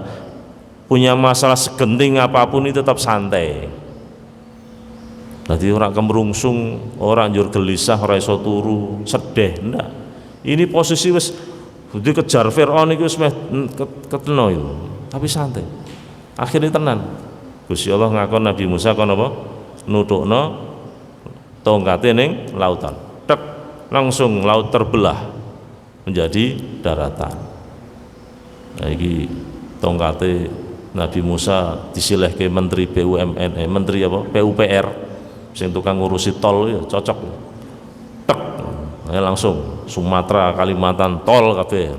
punya masalah segenting apapun itu tetap santai. Jadi orang kemerungsung, orang njur gelisah, orang iso turu, sedih, ndak. Ini posisi wis dikejar Fir'aun iku wis keteno itu, tapi santai. Akhirnya tenan. Gusti Allah ngakon Nabi Musa kon apa? Nutukno tongkate ning lautan. Tek, langsung laut terbelah menjadi daratan. Nah iki tongkate Nabi Musa disilehke menteri BUMN, menteri apa? PUPR, sing tukang ngurusi tol ya cocok. Tek, langsung Sumatera, Kalimantan tol kabeh.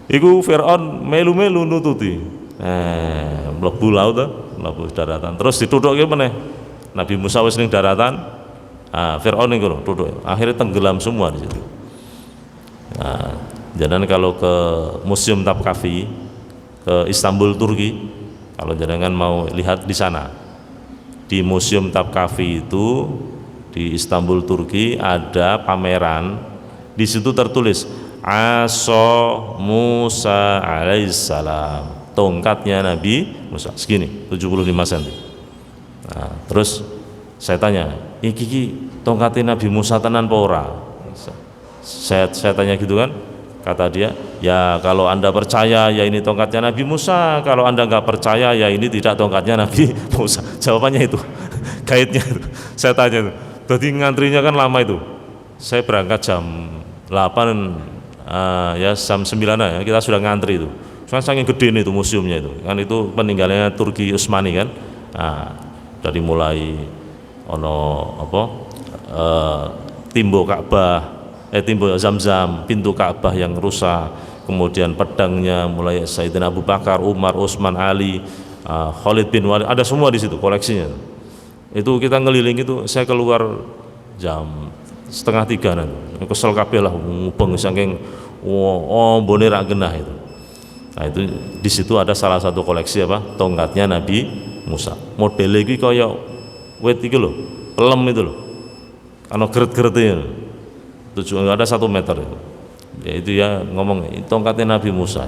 Iku Fir'aun melu-melu nututi. Mlebu laut ta, mlebu daratan. Terus ditutukke meneh. Nabi Musa wis ning daratan, Fir'aun ning kono tutuk. Akhirnya tenggelam semua di situ. Nah, jangan kalau ke Museum Topkapi ke Istanbul Turki, kalau jangan mau lihat di sana, di Museum Topkapi itu di Istanbul Turki ada pameran. Di situ tertulis Aso Musa alaihissalam, tongkatnya Nabi Musa segini 75 cm. Nah, terus saya tanya, iki tongkatnya Nabi Musa tenan apa ora? Saya tanya gitu kan, kata dia, ya kalau Anda percaya ya ini tongkatnya Nabi Musa, kalau Anda nggak percaya ya ini tidak tongkatnya Nabi Musa. Jawabannya itu, kaitnya itu. Saya tanya itu, jadi ngantrinya kan lama itu. Saya berangkat jam 8, ya jam 9 ya, kita sudah ngantri itu. Soalnya saking gede itu museumnya itu, kan itu peninggalannya Turki Utsmani kan. Nah, dari mulai ono apa, timbo Ka'bah, timbo Zam-Zam, pintu Ka'bah yang rusak, kemudian pedangnya mulai Sayyidina Abu Bakar, Umar, Utsman, Ali, Khalid bin Walid, ada semua di situ koleksinya. Itu kita ngeliling itu, saya keluar jam 2:30 nanti. Kesel kabeh lah, ngubeng saking ombone ra genah itu. Nah itu di situ ada salah satu koleksi apa? Tongkatnya Nabi Musa. Modelnya iki kaya wit iki lho, pelem itu loh. Ana geret-geretnya. Ada 1 meter itu. Ya itu ya ngomong tongkatnya Nabi Musa.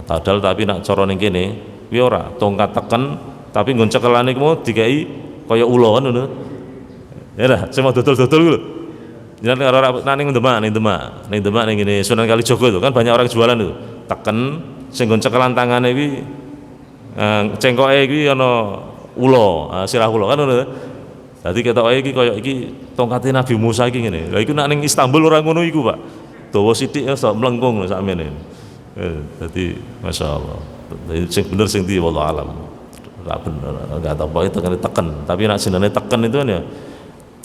Padahal tapi nak cara ning kene kuwi ora tongkat teken tapi nggon cekelane ku mau dikai kaya ula ngono. Ya dah, saya mau dodol-dodol ku lho. Jangan karo nak ning Demak ning ngene Sunan Kalijaga itu kan banyak orang jualan itu. Teken sing nggon cekelan tangane kuwi cengkoke kuwi ana ula, sirah ula kan ngono. Dadi ketoke iki kaya iki tongkate Nabi Musa iki ngene. Lah iku nak ning Istanbul ora ngono iku, Pak. Dawa sithik ya sak mlengkung sakmene. Dadi masyaallah. Sing bener sing ndi wallahu alam. Ora bener, enggak tahu apa itu kan teken. Tapi nak jenenge teken itu kan ya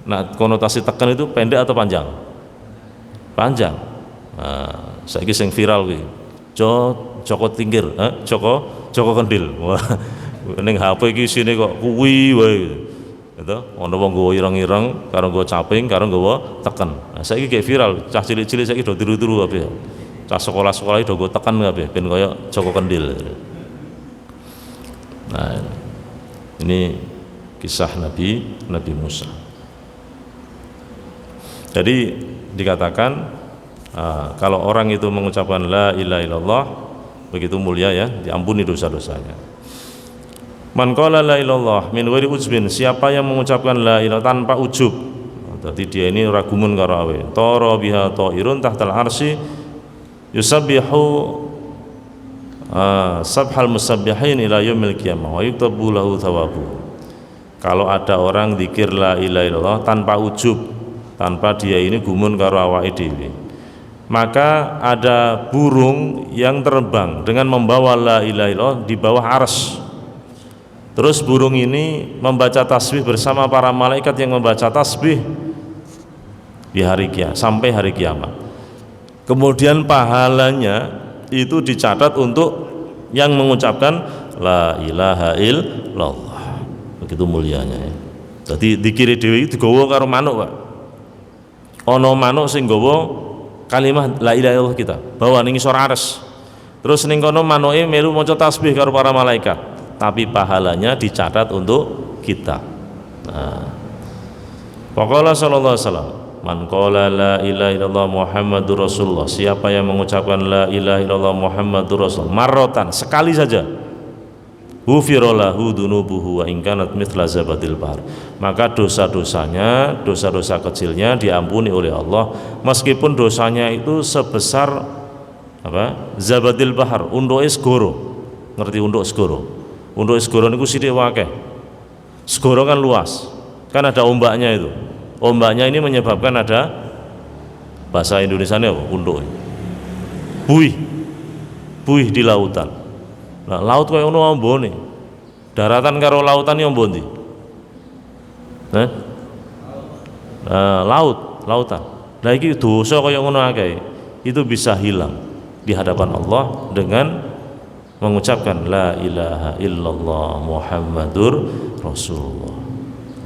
nak konotasi teken itu pendek atau panjang? Panjang. Nah, saiki sing viral kuwi. Joko Tingkir, Joko Kendil. Wah, ning HP iki isine kok kuwi wae. Gitu, ono wong nggawa ireng-ireng, karo nggawa caping, karo nggawa teken. Nah, saiki kayak viral, cah cilik-cilik saiki do tiru-tiru kabeh. Cah sekolah-sekolah do nggawa teken kabeh ben kaya Joko Kendil. Nah, ini kisah Nabi Musa. Jadi dikatakan kalau orang itu mengucapkan la ilaha illallah begitu mulia ya, diampuni dosa-dosanya. Man qala la ilallah min ghairi ujbin, siapa yang mengucapkan la ilaha tanpa ujub, jadi dia ini ragumun karo awe, tara biha ta'irun tahtal arsy yusabbihu sabhal musabbihin ila yaumil qiyamah wa yuktabu lahu thawabu. Kalau ada orang zikir la ilaha illallah tanpa ujub, tanpa dia ini gumun karo awake dhewe, maka ada burung yang terbang dengan membawa la ilaha illallah di bawah arsy. Terus burung ini membaca tasbih bersama para malaikat yang membaca tasbih di hari kiamat, sampai hari kiamat. Kemudian pahalanya itu dicatat untuk yang mengucapkan la ilaha illallah. Begitu mulianya ya. Jadi dikiri dewi digawa karo manuk, Pak. Ono manuk sing gawa kalimat la ilaha illallah kita, bawa ning isor arsy. Terus ning kono manuke melu maca tasbih karo para malaikat. Tapi pahalanya dicatat untuk kita. Nah, Faqala sallallahu alaihi wasallam, man qala la ilaha illallah Muhammadur Rasulullah, siapa yang mengucapkan la ilaha illallah Muhammadur Rasulullah marratan, sekali saja, ghufira lahu dunubuhu wa in kanat mithla zabadil bahr, maka dosa-dosanya, dosa-dosa kecilnya diampuni oleh Allah meskipun dosanya itu sebesar apa? Zabadil bahar, unduke segoro. Ngerti unduk segoro? Unduk segoro niku sithik akeh. Segoro kan luas. Kan ada ombaknya itu. Ombaknya ini menyebabkan ada bahasa Indonesianya apa? Unduk. Buih di lautan. Nah, laut kaya ngono ambone. Daratan karo lautan yo mbondi. Lautan. Lah iki dosa kaya ngono akeh. Itu bisa hilang di hadapan Allah dengan mengucapkan la ilaha illallah Muhammadur Rasulullah.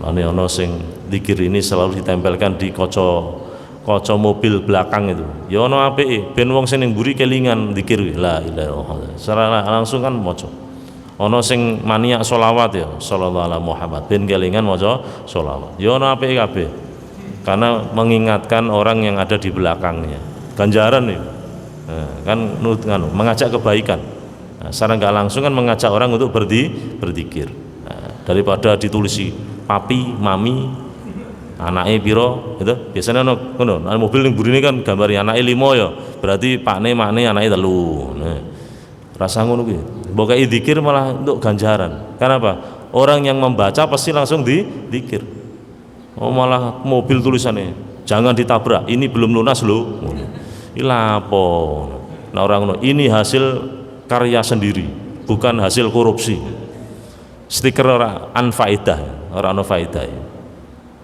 Lane ana sing zikir ini selalu ditempelkan di kaca mobil belakang itu. Ya ana apike ben wong sing ning mburi kelingan zikir la ilaha illallah. Secara langsung kan maca. Ana sing maniak selawat ya sallallahu alaihi Muhammad ben kelingan maca selawat. Ya ana apike kabeh. Karena mengingatkan orang yang ada di belakangnya. Ganjaran itu. Kan mengajak kebaikan. Nah, secara nggak langsung kan mengajak orang untuk berzikir. Nah, daripada ditulisi papi, mami, Anake piro gitu. Biasanya ngono, mobil ning burine kan gambare anake 5 ya. Berarti pakne makne anake 3. Nah, rasa ngono kuwi. Mbok kei zikir malah untuk ganjaran. Kenapa? Orang yang membaca pasti langsung dikir. Oh malah mobil tulisannya jangan ditabrak, ini belum lunas loh. Ini lapo. Nah orang ngono, ini hasil karya sendiri, bukan hasil korupsi. Stiker ora anfaedah, ora ana faedah.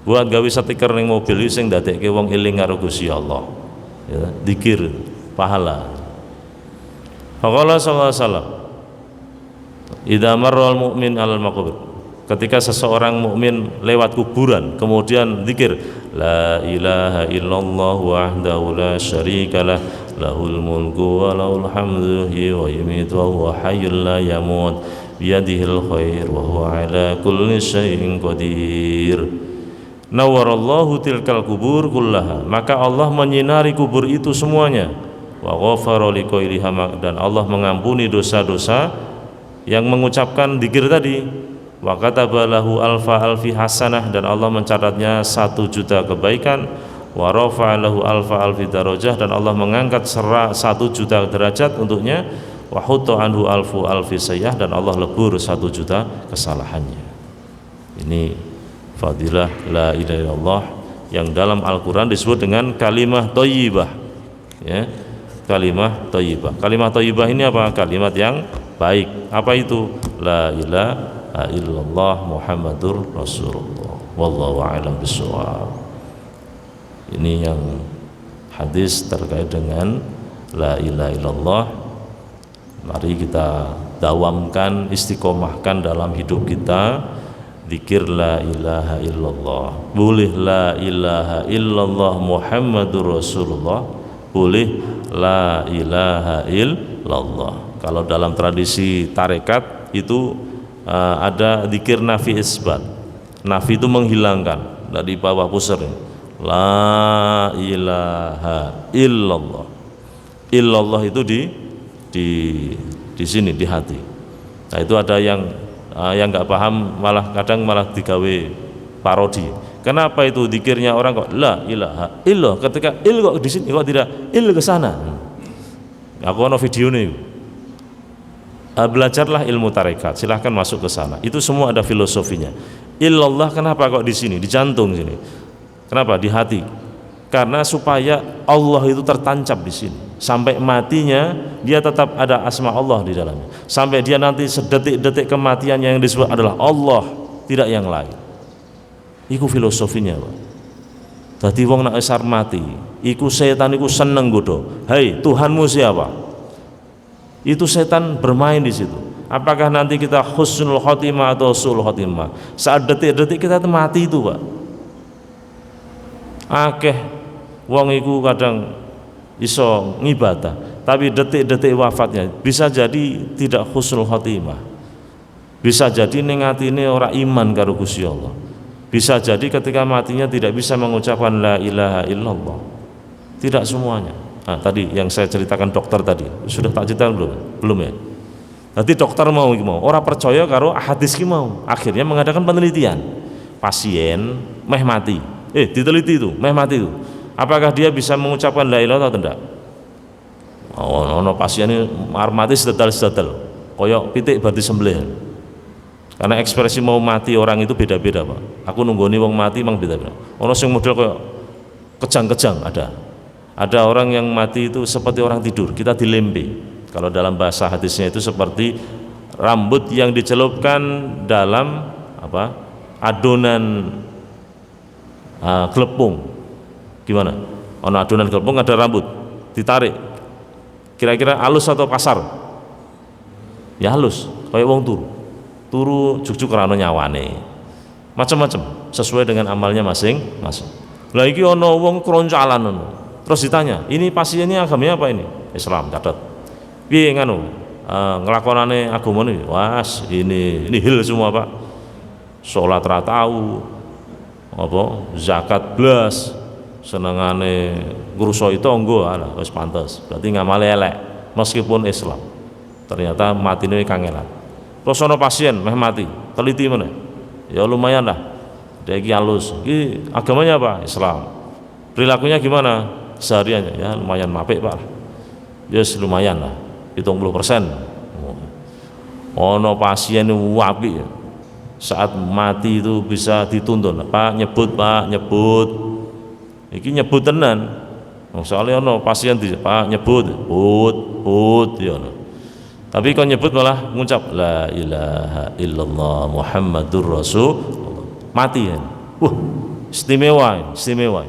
Buat gawe stiker ning mobil iki sing ndadekke wong eling karo Gusti Allah. Ya, zikir pahala. Faqala sallallahu alaihi wasallam, idza marral mu'min 'alal maqbur. Ketika seseorang mukmin lewat kuburan kemudian zikir la ilaha illallah wahdahu la syarikalah lahul mulku wa lahul hamdu wa yumiitu wa huwa hayyul la yamut biyadihil khair wa huwa ala kulli syai'in qadir. Nawwarallahu tilkal kubur kullaha, maka Allah menyinari kubur itu semuanya. Wa ghafara liqailiha, dan Allah mengampuni dosa-dosa yang mengucapkan zikir tadi. Wa kataba lahu alfi hasanah, dan Allah mencatatnya 1.000.000 kebaikan. Wa rafa'a lahu alfi darajah, dan Allah mengangkat 1.000.000 derajat untuknya. Wa hutta anhu alfi sayyah, dan Allah lebur 1.000.000 kesalahannya. Ini fadilah la ilaha illallah yang dalam Al-Quran disebut dengan kalimah thayyibah, ya, kalimah thayyibah. Kalimah thayyibah ini apa? Kalimat yang baik. Apa itu? La ilaha illallah Muhammadur Rasulullah. Wallahu a'lam bishawab. Ini yang hadis terkait dengan la ilaha illallah. Mari kita dawamkan, istiqomahkan dalam hidup kita. Zikir la ilaha illallah. Boleh la ilaha illallah Muhammadur Rasulullah, boleh la ilaha illallah. Kalau dalam tradisi tarekat itu ada zikir nafi isbat. Nafi itu menghilangkan, dari bawah pusar. La ilaha illallah. Illallah itu di sini, di hati. Nah itu ada yang nggak paham, kadang malah digawe parodi. Kenapa itu zikirnya orang kok la ilaha illallah, ketika il kok di sini kok tidak il ke sana. Aku ada video nih. Belajarlah ilmu tarekat, silahkan masuk ke sana. Itu semua ada filosofinya. Illallah kenapa kok di sini, di jantung sini? Kenapa di hati? Karena supaya Allah itu tertancap di sini. Sampai matinya dia tetap ada asma Allah di dalamnya. Sampai dia nanti sedetik-detik kematian yang disebut adalah Allah, tidak yang lain. Iku filosofinya, Pak. Dadi wong nek wis mati, iku setan iku seneng godho. Hai, Tuhanmu siapa? Itu setan bermain di situ. Apakah nanti kita husnul khotimah atau sul khotimah? Saat detik-detik kita mati itu, Pak. Akeh wong iku kadang iso ngibadah, tapi detik-detik wafatnya bisa jadi tidak husnul khotimah, bisa jadi ning atine ora iman karo Gusti Allah, bisa jadi ketika matinya tidak bisa mengucapkan la ilaha illallah. Tidak semuanya. Nah, tadi yang saya ceritakan dokter tadi sudah tak ceritakan belum ya? Nanti dokter mau ora percaya karo hadis ki mau, akhirnya mengadakan penelitian. Pasien meh mati, diteliti itu meh mati itu, apakah dia bisa mengucapkan la ilaha atau tidak? Ono pasien ini mati sedal-sedal, koyok pitik bar disembelih. Karena ekspresi mau mati orang itu beda-beda, Pak. Aku nunggoni wong mati memang beda-beda. Ono sing model koyok kejang-kejang ada. Ada orang yang mati itu seperti orang tidur, kita dilempe. Kalau dalam bahasa hadisnya itu seperti rambut yang dicelupkan dalam apa? Adonan gelepung. Gimana? Ono adonan gelepung ada rambut, ditarik. Kira-kira halus atau kasar? Ya halus, kayak wong turu juk-juk karena nyawane. Macam-macam sesuai dengan amalnya masing-masing. Lah iki ono wong kroncalan ono. Terus ditanya, ini pasiennya agamanya apa ini? Islam, catat. Piye nganu? Ngelakonane agamane, was ini hil semua, Pak. Salat ra tau, apa zakat blas, senengane ngrusoi tangga, alah wis pantes. Berarti ngamale elek meskipun Islam. Ternyata matine kangelan. Terus ana pasien meh mati, teliti meneh. Ya lumayan lah. Dia iki halus. Iki agamanya apa? Islam. Perilakunya gimana? Sehariannya ya lumayan mapek Pak. Ya yes, lumayan lah. 70%. Ono pasien apik. Saat mati itu bisa dituntun. Pak nyebut. Iki nyebut tenan. Soalnya ono pasien Pak nyebut, put ya. Tapi kau nyebut malah ngucap la ilaha illallah Muhammadur Rasul, mati ya. Istimewa.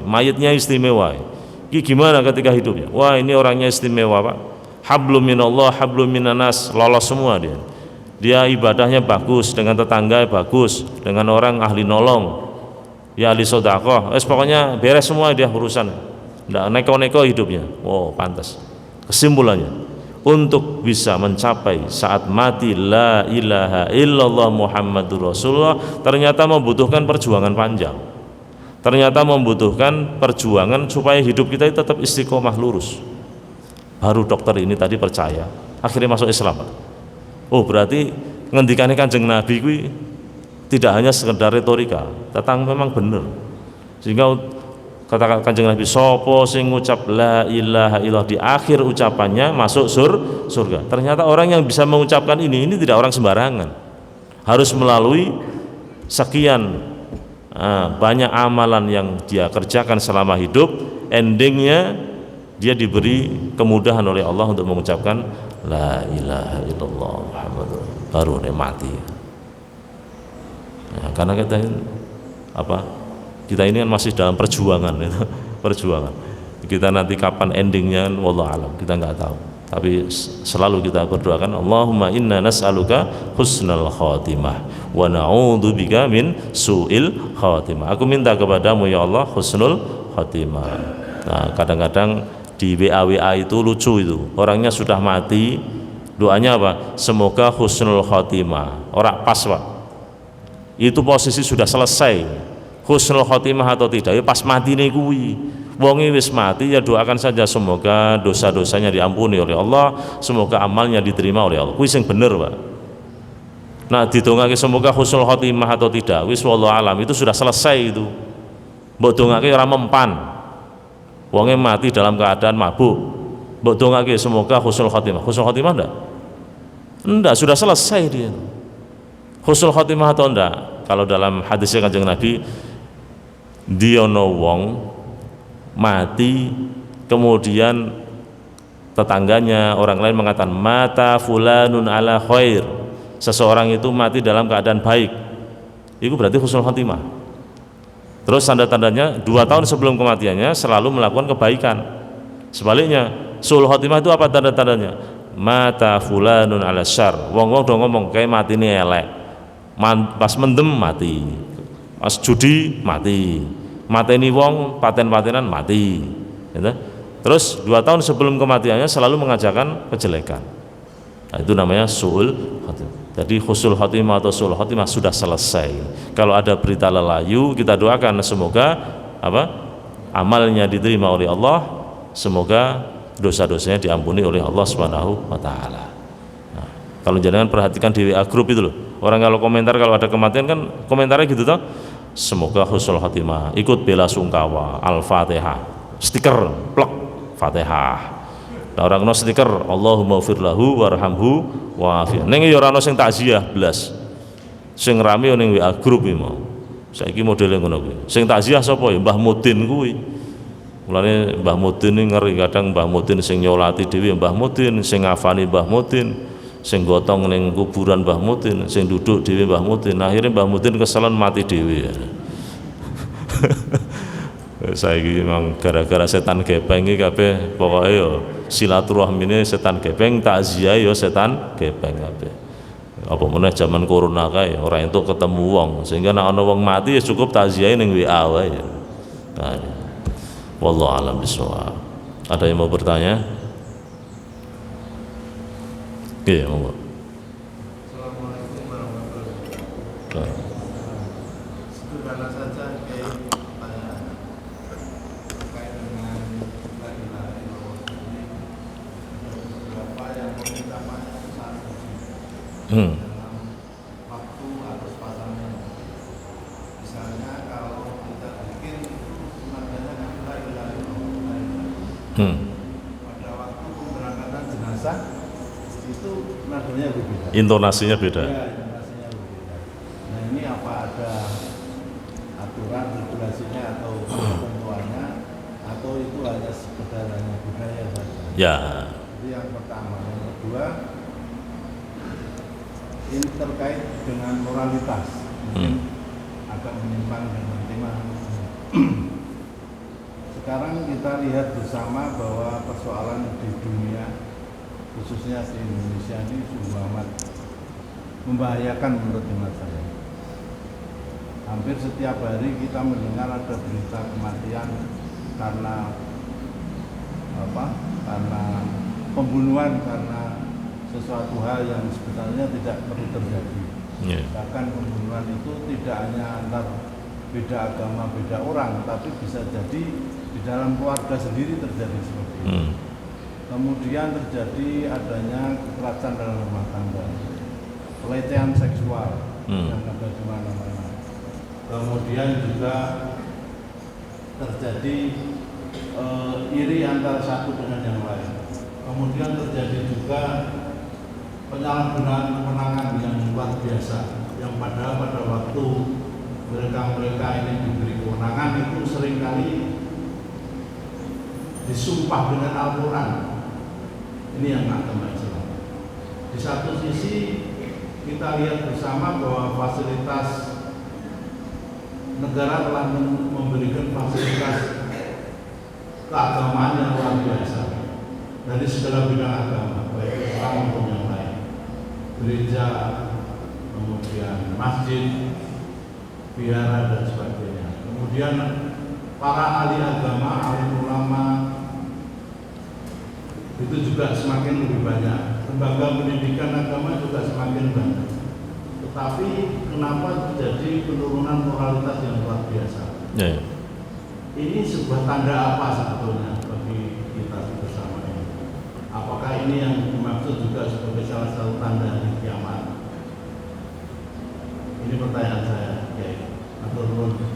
Mayatnya istimewa. Ini gimana ketika hidupnya? Wah, ini orangnya istimewa, Pak. Hablum minallah, hablum minanas, lolos semua dia. Dia ibadahnya bagus, dengan tetangga bagus, dengan orang ahli nolong. Ya ahli sedekah. Pokoknya beres semua dia urusan. Nggak neko-neko hidupnya. Oh, pantas. Kesimpulannya, untuk bisa mencapai saat mati la ilaha illallah Muhammadur Rasulullah ternyata membutuhkan perjuangan panjang, ternyata membutuhkan perjuangan supaya hidup kita itu tetap istiqomah lurus. Baru dokter ini tadi percaya, akhirnya masuk Islam. Oh, berarti ngendikane Kanjeng Nabi kuwi tidak hanya sekedar retorika, tetapi memang benar. Sehingga kata Kanjeng Nabi, sopo sing ngucap la ilaha illallah di akhir ucapannya masuk surga. Ternyata orang yang bisa mengucapkan ini tidak orang sembarangan, harus melalui sekian banyak amalan yang dia kerjakan selama hidup. Endingnya dia diberi kemudahan oleh Allah untuk mengucapkan la ilaha illallah Muhammadur, baru dia mati. Karena kita ini kan masih dalam perjuangan itu. Perjuangan kita nanti kapan endingnya wallahu alam, kita nggak tahu, tapi selalu kita berdoakan Allahumma inna nas'aluka husnal khatimah wa na'udzubika min su'il khatimah. Aku minta kepadamu ya Allah husnul khatimah. Nah, kadang-kadang di WA itu lucu, itu orangnya sudah mati, doanya apa? Semoga husnul khatimah. Orang pas, Pak, itu posisi sudah selesai husnul khotimah atau tidak, ya pas mati nih kuwi wonge wis mati, ya doakan saja semoga dosa-dosanya diampuni oleh Allah, semoga amalnya diterima oleh Allah. Kuwi sing bener, Pak. Nah, didongake semoga husnul khotimah atau tidak, wis wallahu alam, itu sudah selesai itu. Mbok dongake ora mempan. Wonge mati dalam keadaan mabuk. Mbok dongake semoga husnul khotimah. Husnul khotimah enggak, sudah selesai dia. Husnul khotimah atau enggak? Kalau dalam hadisnya Kanjeng Nabi, diono wong mati, kemudian tetangganya orang lain mengatakan mata fulanun ala khair, seseorang itu mati dalam keadaan baik, itu berarti husnul khotimah. Terus tanda-tandanya 2 tahun sebelum kematiannya selalu melakukan kebaikan. Sebaliknya su'ul khotimah itu apa tanda-tandanya? Mata fulanun ala syar, wong-wong do ngomong kayak mati ini elek, pas mendem mati, pas judi mati, mateni wong paten-patenan mati, gitu. Terus 2 tahun sebelum kematiannya selalu mengajarkan kejelekan. Nah, itu namanya su'ul khotimah. Jadi husnul khotimah atau su'ul khotimah sudah selesai. Kalau ada berita lelayu, kita doakan semoga amalnya diterima oleh Allah, semoga dosa-dosanya diampuni oleh Allah Subhanahu wa taala. Nah, kalau jangan perhatikan di WA grup itu loh. Orang kalau komentar kalau ada kematian kan komentarnya gitu toh. Semoga husnul khotimah, ikut bela sungkawa, Al-Fatihah, stiker plek Fatihah. Nah, orang no stiker Allahumma firlahu warhamhu wa'afiyah. Ning ya ora ono sing takziah blas. Sing rame ning WA grup iki mau. Saiki modele ngono kuwi. Sing takziah sapa ya? Mbah Mudin kuwi. Mulane Mbah Mudin ini ngeri, kadang Mbah Mudin sing nyolati dhewe Mbah Mudin, sing ngafani Mbah Mudin, sing gotong ning kuburan Mbah Mudin, sing duduk dhewe Mbah Mudin. Akhirnya Mbah Mudin keselen mati dhewe. Saiki memang gara-gara setan gepeng iki kabeh pokoke ya silaturahmine setan gepeng, takziah ya setan gepeng kabeh. Apa meneh zaman corona kae ora entuk ketemu wong, sehingga nek ana wong mati ya cukup takziah ning WA wae. Nah, wallahu alam bisawab. Ada yang mau bertanya? Oke, monggo. Assalamualaikum warahmatullahi wabarakatuh. Sederhana saja pertanyaan terkait dengan la ilaha illallah ini. Beberapa yang mengucapkannya saat dalam waktu atau suasana. Misalnya Pada waktu pemberangkatan jenazah itu nadanya berbeda. Intonasinya beda. Ya, intonasinya berbeda. Nah ini apa ada aturan regulasinya atau ketentuannya, atau itu hanya sekedar hanya budaya saja? Ya. Itu yang pertama. Yang kedua, ini terkait dengan moralitas. Mungkin agak menyimpang dengan tema. Sekarang kita lihat bersama bahwa persoalan di dunia, khususnya di Indonesia ini sungguh amat membahayakan menurut hemat saya. Hampir setiap hari kita mendengar ada berita kematian karena apa? Karena pembunuhan, karena sesuatu hal yang sebenarnya tidak perlu terjadi. Bahkan pembunuhan itu tidak hanya antar beda agama, beda orang, tapi bisa jadi di dalam keluarga sendiri terjadi seperti itu. Kemudian terjadi adanya kekerasan dalam rumah tangga, pelecehan seksual yang ada di mana-mana. Kemudian juga terjadi iri antara satu dengan yang lain. Kemudian terjadi juga penyalahgunaan kewenangan yang luar biasa, yang pada waktu mereka ini diberi kewenangan itu seringkali disumpah dengan Al-Quran. Ini yang agama Islam. Di satu sisi kita lihat bersama bahwa fasilitas negara telah memberikan fasilitas keagamaan yang luar biasa dari segala bidang agama, baik Islam maupun yang lain, gereja, kemudian masjid, vihara dan sebagainya. Kemudian para ahli agama, ahli ulama itu juga semakin lebih banyak. Lembaga pendidikan agama juga semakin banyak. Tetapi kenapa terjadi penurunan moralitas yang luar biasa? Ini sebuah tanda apa sebetulnya bagi kita bersama ini? Apakah ini yang dimaksud juga sebagai salah satu tanda hari kiamat? Ini pertanyaan saya.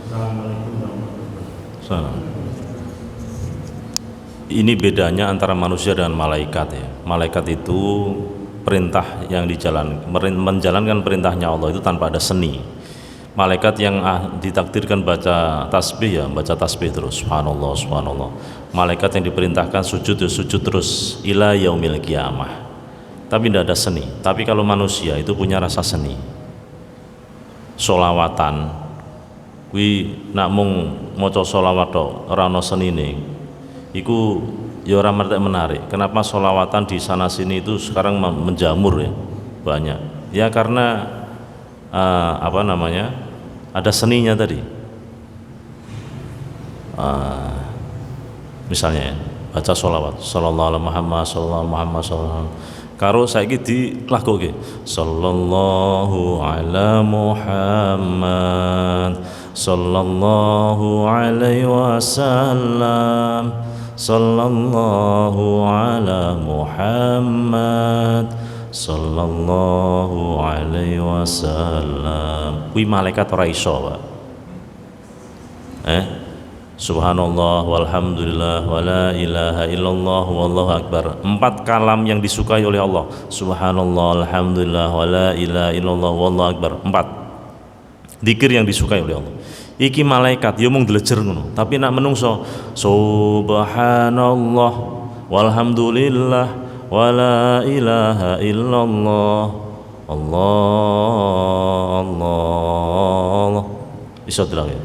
Assalamualaikum warahmatullahi wabarakatuh. Ini bedanya antara manusia dengan malaikat ya. Malaikat itu perintah yang menjalankan perintahnya Allah itu tanpa ada seni. Malaikat yang ditakdirkan baca tasbih ya baca tasbih terus, subhanallah subhanallah. Malaikat yang diperintahkan sujud ya sujud terus ila yaumil qiyamah. Tapi tidak ada seni. Tapi kalau manusia itu punya rasa seni. Solawatan kuwi nak mung maca solawat tok ora ana senine iku ya ora menarik. Kenapa solawatan di sana sini itu sekarang menjamur ya banyak ya karena ada seninya tadi. Misalnya baca solawat sallallahu alaihi Muhammad sallallahu Muhammad sallallahu karo saiki dilagoke sallallahu ala Muhammad sallallahu alaihi wasallam sallallahu ala Muhammad sallallahu alaihi wasallam. Kuwi malaikat ora iso, Pak. Subhanallah walhamdulillah wala ilaha illallah wallahu akbar. 4 kalam yang disukai oleh Allah. Subhanallah alhamdulillah wala ilaha illallah wallahu akbar. 4 zikir yang disukai oleh Allah. Iki malaikat ya mung delejer ngono, tapi nak menungso subhanallah walhamdulillah wala ilaha illallah Allah iso dilake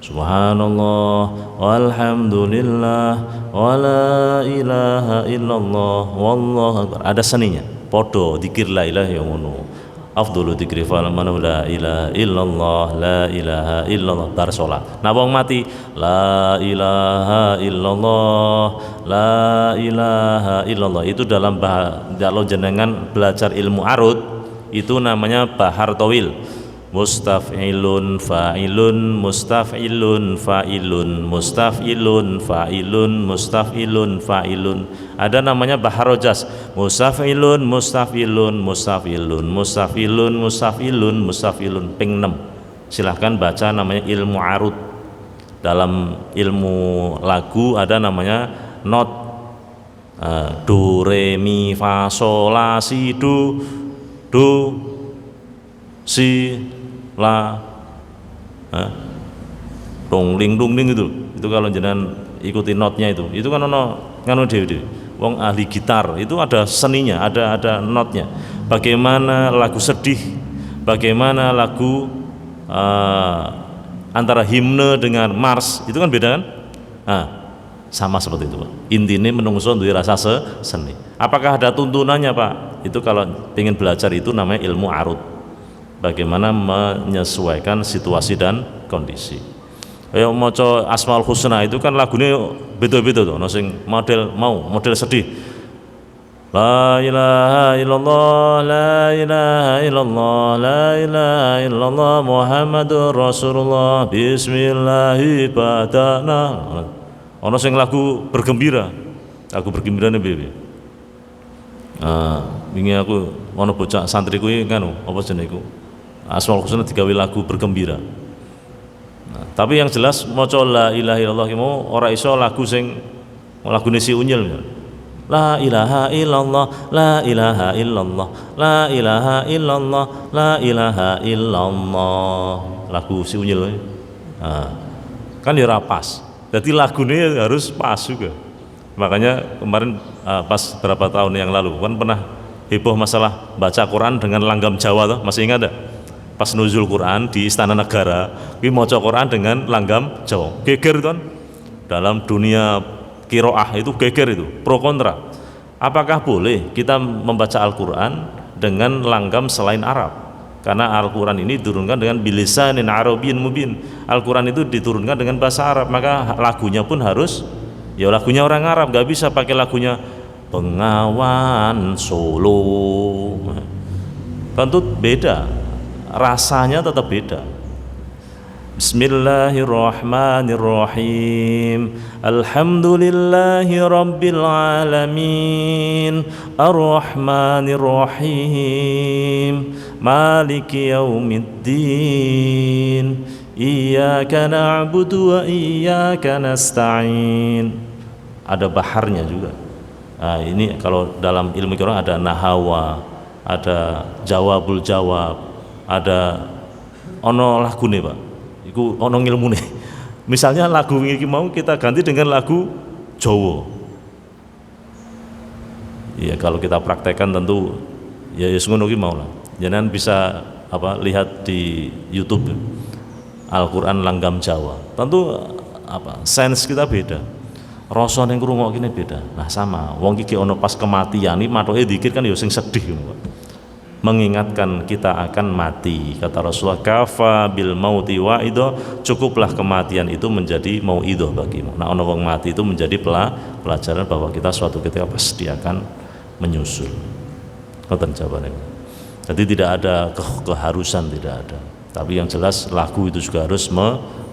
subhanallah walhamdulillah wala ilaha illallah wallahu akbar. Ada seninya podo zikir la ilaha yang ngono. Afdhalu dzikri fa man la ilaha illallah la ilaha illallah bar salat. Nah wong mati la ilaha illallah la ilaha illallah itu dalam kalau jenengan belajar ilmu arud itu namanya bahar tawil. Mustaf'ilun fa'ilun mustaf'ilun fa'ilun mustaf'ilun fa'ilun mustaf'ilun fa'ilun. Ada namanya bahar rojas mustaf'ilun mustaf'ilun mustaf'ilun mustaf'ilun mustaf'ilun mustaf'ilun ping 6. Silahkan baca namanya ilmu arud. Dalam ilmu lagu ada namanya not Do re mi fa sol la si do si la dong ling itu kalau jenengan ikuti notnya itu kan ono dewe wong ahli gitar itu ada seninya, ada notnya. Bagaimana lagu sedih, bagaimana lagu antara himne dengan mars itu kan beda kan? Sama seperti itu Pak. Intinya menungso duwe rasa seni. Apakah ada tuntunannya Pak? Itu kalau ingin belajar itu namanya ilmu arud. Bagaimana menyesuaikan situasi dan kondisi. Kayak maca Asmaul Husna itu kan lagunya beda-beda tuh, sing model sedih. La ilaha illallah, la ilaha illallah, la ilaha illallah Muhammadur Rasulullah, bismillahi badana. Ono sing lagu bergembira nih piye? Wingi aku ono bocah santri kuwi kan apa jenenge iku? Asmaul Husna digawe lagu bergembira. Tapi yang jelas maca la ilaha illallah ki mau ora iso lagune si Unyil. La ilaha illallah, la ilaha illallah, la ilaha illallah, la ilaha illallah. Lagu si Unyil. Kan ya ora pas. Jadi lagunya harus pas juga. Makanya kemarin pas berapa tahun yang lalu kan pernah heboh masalah baca Quran dengan langgam Jawa tuh, masih ingat enggak? Pas nuzul Quran di Istana Negara, ini maca Quran dengan langgam Jawa. Geger kan? Dalam dunia qiraah itu geger itu, pro kontra. Apakah boleh kita membaca Al-Quran dengan langgam selain Arab? Karena Al-Quran ini diturunkan dengan bilisanin arabiyyin mubin. Al-Quran itu diturunkan dengan bahasa Arab, maka lagunya pun harus ya lagunya orang Arab, gak bisa pakai lagunya Bengawan Solo. Tentu beda. Rasanya tetap beda. Bismillahirrahmanirrahim. Alhamdulillahi rabbil alamin. Arrahmanirrahim. Maliki yaumiddin. Iyyaka na'budu wa iyyaka nasta'in. Ada baharnya juga. Nah, ini kalau dalam ilmu qiraah ada nahawa, ada jawabul jawab, ada ono lagune Pak, iku ono ngilmune. Misalnya lagu ini mau kita ganti dengan lagu Jawa. Ya kalau kita praktekkan tentu ya ngono ki mau lah. Jangan bisa lihat di YouTube Al-Quran langgam Jawa. Tentu sense kita beda. Rasa ning ngrungokne beda. Nah sama, wong iki ono pas kematian iki mathoke zikir kan ya sing sedih ngono Pak. Mengingatkan kita akan mati. Kata Rasulullah, kafa bil mauti wa'ido, cukuplah kematian itu menjadi mau'idoh bagimu. Nah ono wong mati itu menjadi pelajaran bahwa kita suatu ketika pasti akan menyusul. Ngoten jawabannya. Jadi tidak ada keharusan, tidak ada. Tapi yang jelas lagu itu juga harus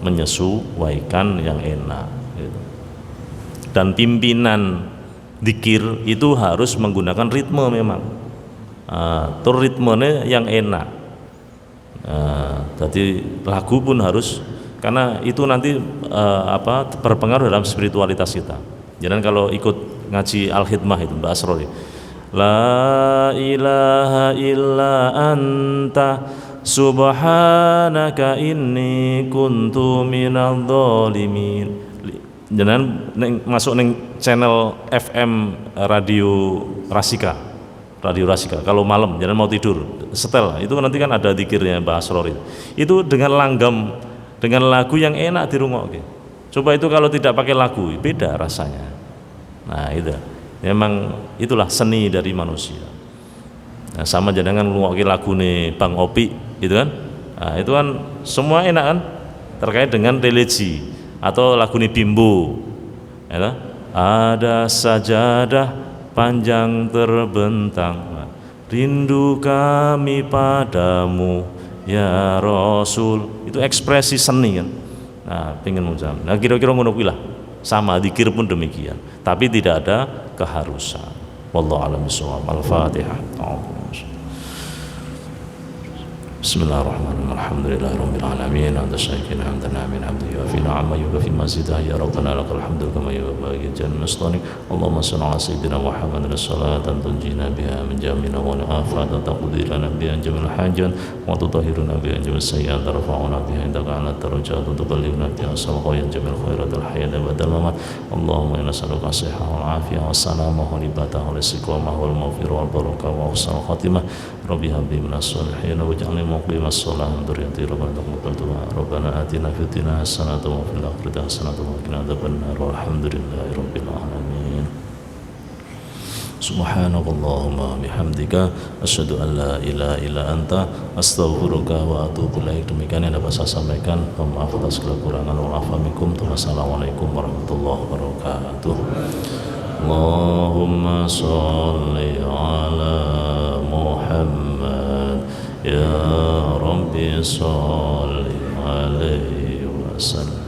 menyesuaikan yang enak gitu. Dan pimpinan dzikir itu harus menggunakan ritme memang. Tur ritmenya yang enak. Jadi lagu pun harus, karena itu nanti berpengaruh dalam spiritualitas kita. Jangan kalau ikut ngaji Al-Hidmah itu Mbak Asrori, la ilaha illa anta subhanaka inni kuntu minadh dhalimin. Jangan masuk neng channel FM Radio Rasika. Kalau malam jangan mau tidur setel itu nanti kan ada dzikirnya Mbah Asror itu dengan langgam, dengan lagu yang enak dirungokke. Coba itu kalau tidak pakai lagu beda rasanya. Nah itu memang itulah seni dari manusia. Nah, sama jangan ngrungokke lagune Bang Opi gitu kan. Nah, itu kan semua enak kan terkait dengan religi atau lagune Bimbo ya, ada sajadah panjang terbentang, rindu kami padamu ya Rasul. Itu ekspresi seni kan. Nah, pengen mengucap. Nah, kira-kira ngono kuwi lah. Sama dzikir pun demikian, tapi tidak ada keharusan. Wallahu a'lam bishawab. Al-Fatihah. Bismillahirrahmanirrahim. Alhamdulillahirabbil alamin. Anta syakirin hamdan namin hamdan yuafi ni'ama yukafi mazidah ya rabbana lakal hamdu kama yuwaffi jannah nastani. Allahumma shalli ala sayyidina Muhammadin salatan tunjina biha min jami'il afat wa taqdirana biha jamil hajat wa tutahhiruna biha jamil sayyi'at tarfa'una biha indaka ala darajat wa tuballighuna biha salawat jamil khairat al hayat wa mamat. Allahumma inna nas'aluka as-sihhata wal afiyah was salamah wal ibadah wal istiqamah wal maghfirah wal barakah wa husnul khatimah. Rabbi habli minas shalihin waj'alni muqimas shalah wa dzurriyyati rabbana taqabbal du'a. Rabbana atina fid dunya hasanatan wa fil akhirati hasanatan wa qina adzabannar. Walhamdulillahi rabbil alamin. Subhanakallahumma bihamdika asyhadu an la ilaha illa anta astaghfiruka wa atubu ilaik. Demikian yang dapat saya sampaikan. Maaf atas kekurangan. Wassalamualaikum warahmatullahi wabarakatuh. Allahumma sholli ala Muhammad ya Rabbi sholli alaihi wasallam.